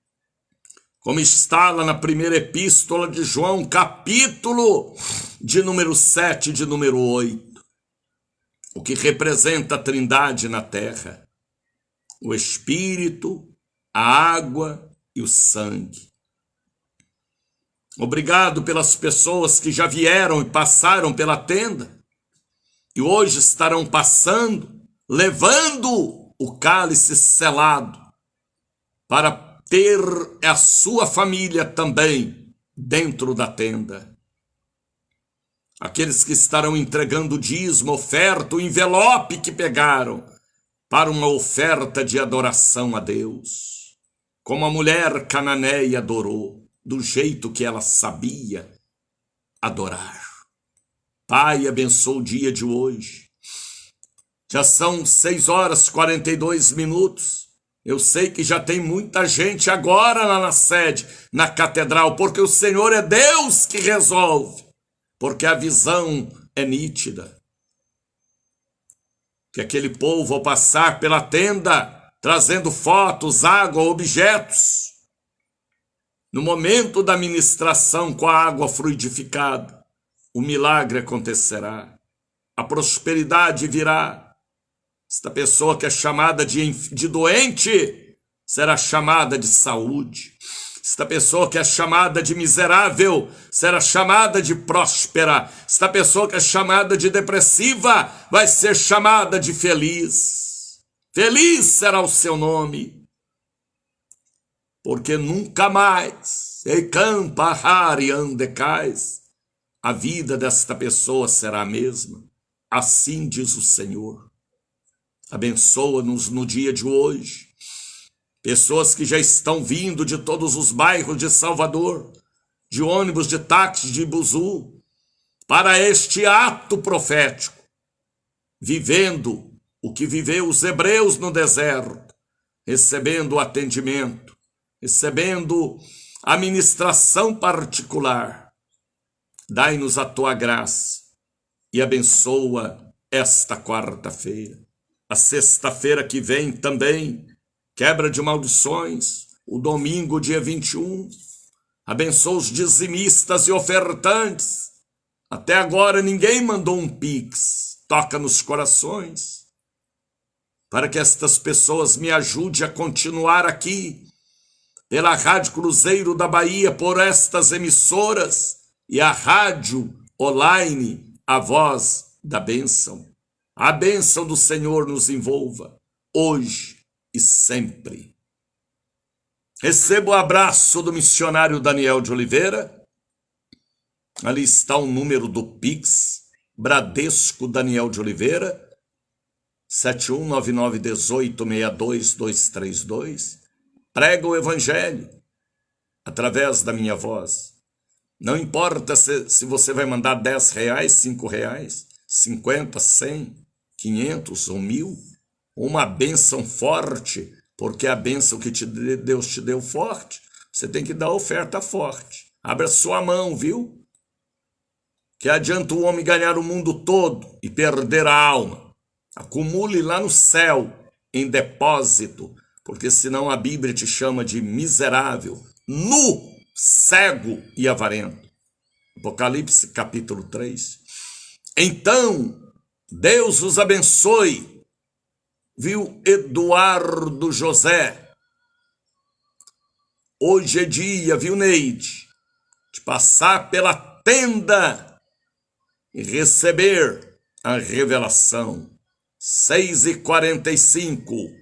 como está lá na primeira epístola de João, capítulo de número 7, de número 8, o que representa a Trindade na terra, o Espírito, a água e o sangue. Obrigado pelas pessoas que já vieram e passaram pela tenda e hoje estarão passando, levando o cálice selado para ter a sua família também dentro da tenda. Aqueles que estarão entregando o dízimo, oferta, o envelope que pegaram para uma oferta de adoração a Deus, como a mulher cananeia adorou, do jeito que ela sabia adorar. Pai, abençoa o dia de hoje. Já são 6h42. Eu sei que já tem muita gente agora lá na sede, na catedral, porque o Senhor é Deus que resolve, porque a visão é nítida. Que aquele povo, ao passar pela tenda, trazendo fotos, água, objetos, no momento da ministração com a água fluidificada, o milagre acontecerá, a prosperidade virá. Esta pessoa que é chamada de doente será chamada de saúde. Esta pessoa que é chamada de miserável será chamada de próspera. Esta pessoa que é chamada de depressiva vai ser chamada de feliz. Feliz será o seu nome, porque nunca mais, a vida desta pessoa será a mesma. Assim diz o Senhor. Abençoa-nos no dia de hoje. Pessoas que já estão vindo de todos os bairros de Salvador, de ônibus, de táxi, de buzu, para este ato profético, vivendo o que viveu os hebreus no deserto, recebendo o atendimento, recebendo a ministração particular. Dai-nos a tua graça e abençoa esta quarta-feira. A sexta-feira que vem também, quebra de maldições, o domingo, dia 21. Abençoa os dizimistas e ofertantes. Até agora ninguém mandou um pix. Toca nos corações, para que estas pessoas me ajudem a continuar aqui, pela Rádio Cruzeiro da Bahia, por estas emissoras, e a rádio online, a voz da bênção. A bênção do Senhor nos envolva, hoje e sempre. Receba o abraço do missionário Daniel de Oliveira. Ali está o número do Pix, Bradesco Daniel de Oliveira, 7199186232. Prega o Evangelho. através da minha voz. Não importa se você vai mandar 10 reais, 5 reais, 50, 100, 500 ou 1000, uma bênção forte, porque a bênção que Deus te deu forte, você tem que dar oferta forte. Abra sua mão, viu? Que adianta o homem ganhar o mundo todo e perder a alma. Acumule lá no céu, em depósito, porque senão a Bíblia te chama de miserável, nu, cego e avarento. Apocalipse capítulo 3. Então, Deus os abençoe. Viu, Eduardo José? Hoje é dia, viu, Neide, de passar pela tenda e receber a revelação. 6h45.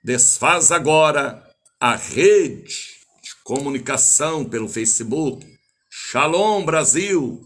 Desfaz agora a rede de comunicação pelo Facebook. Shalom, Brasil!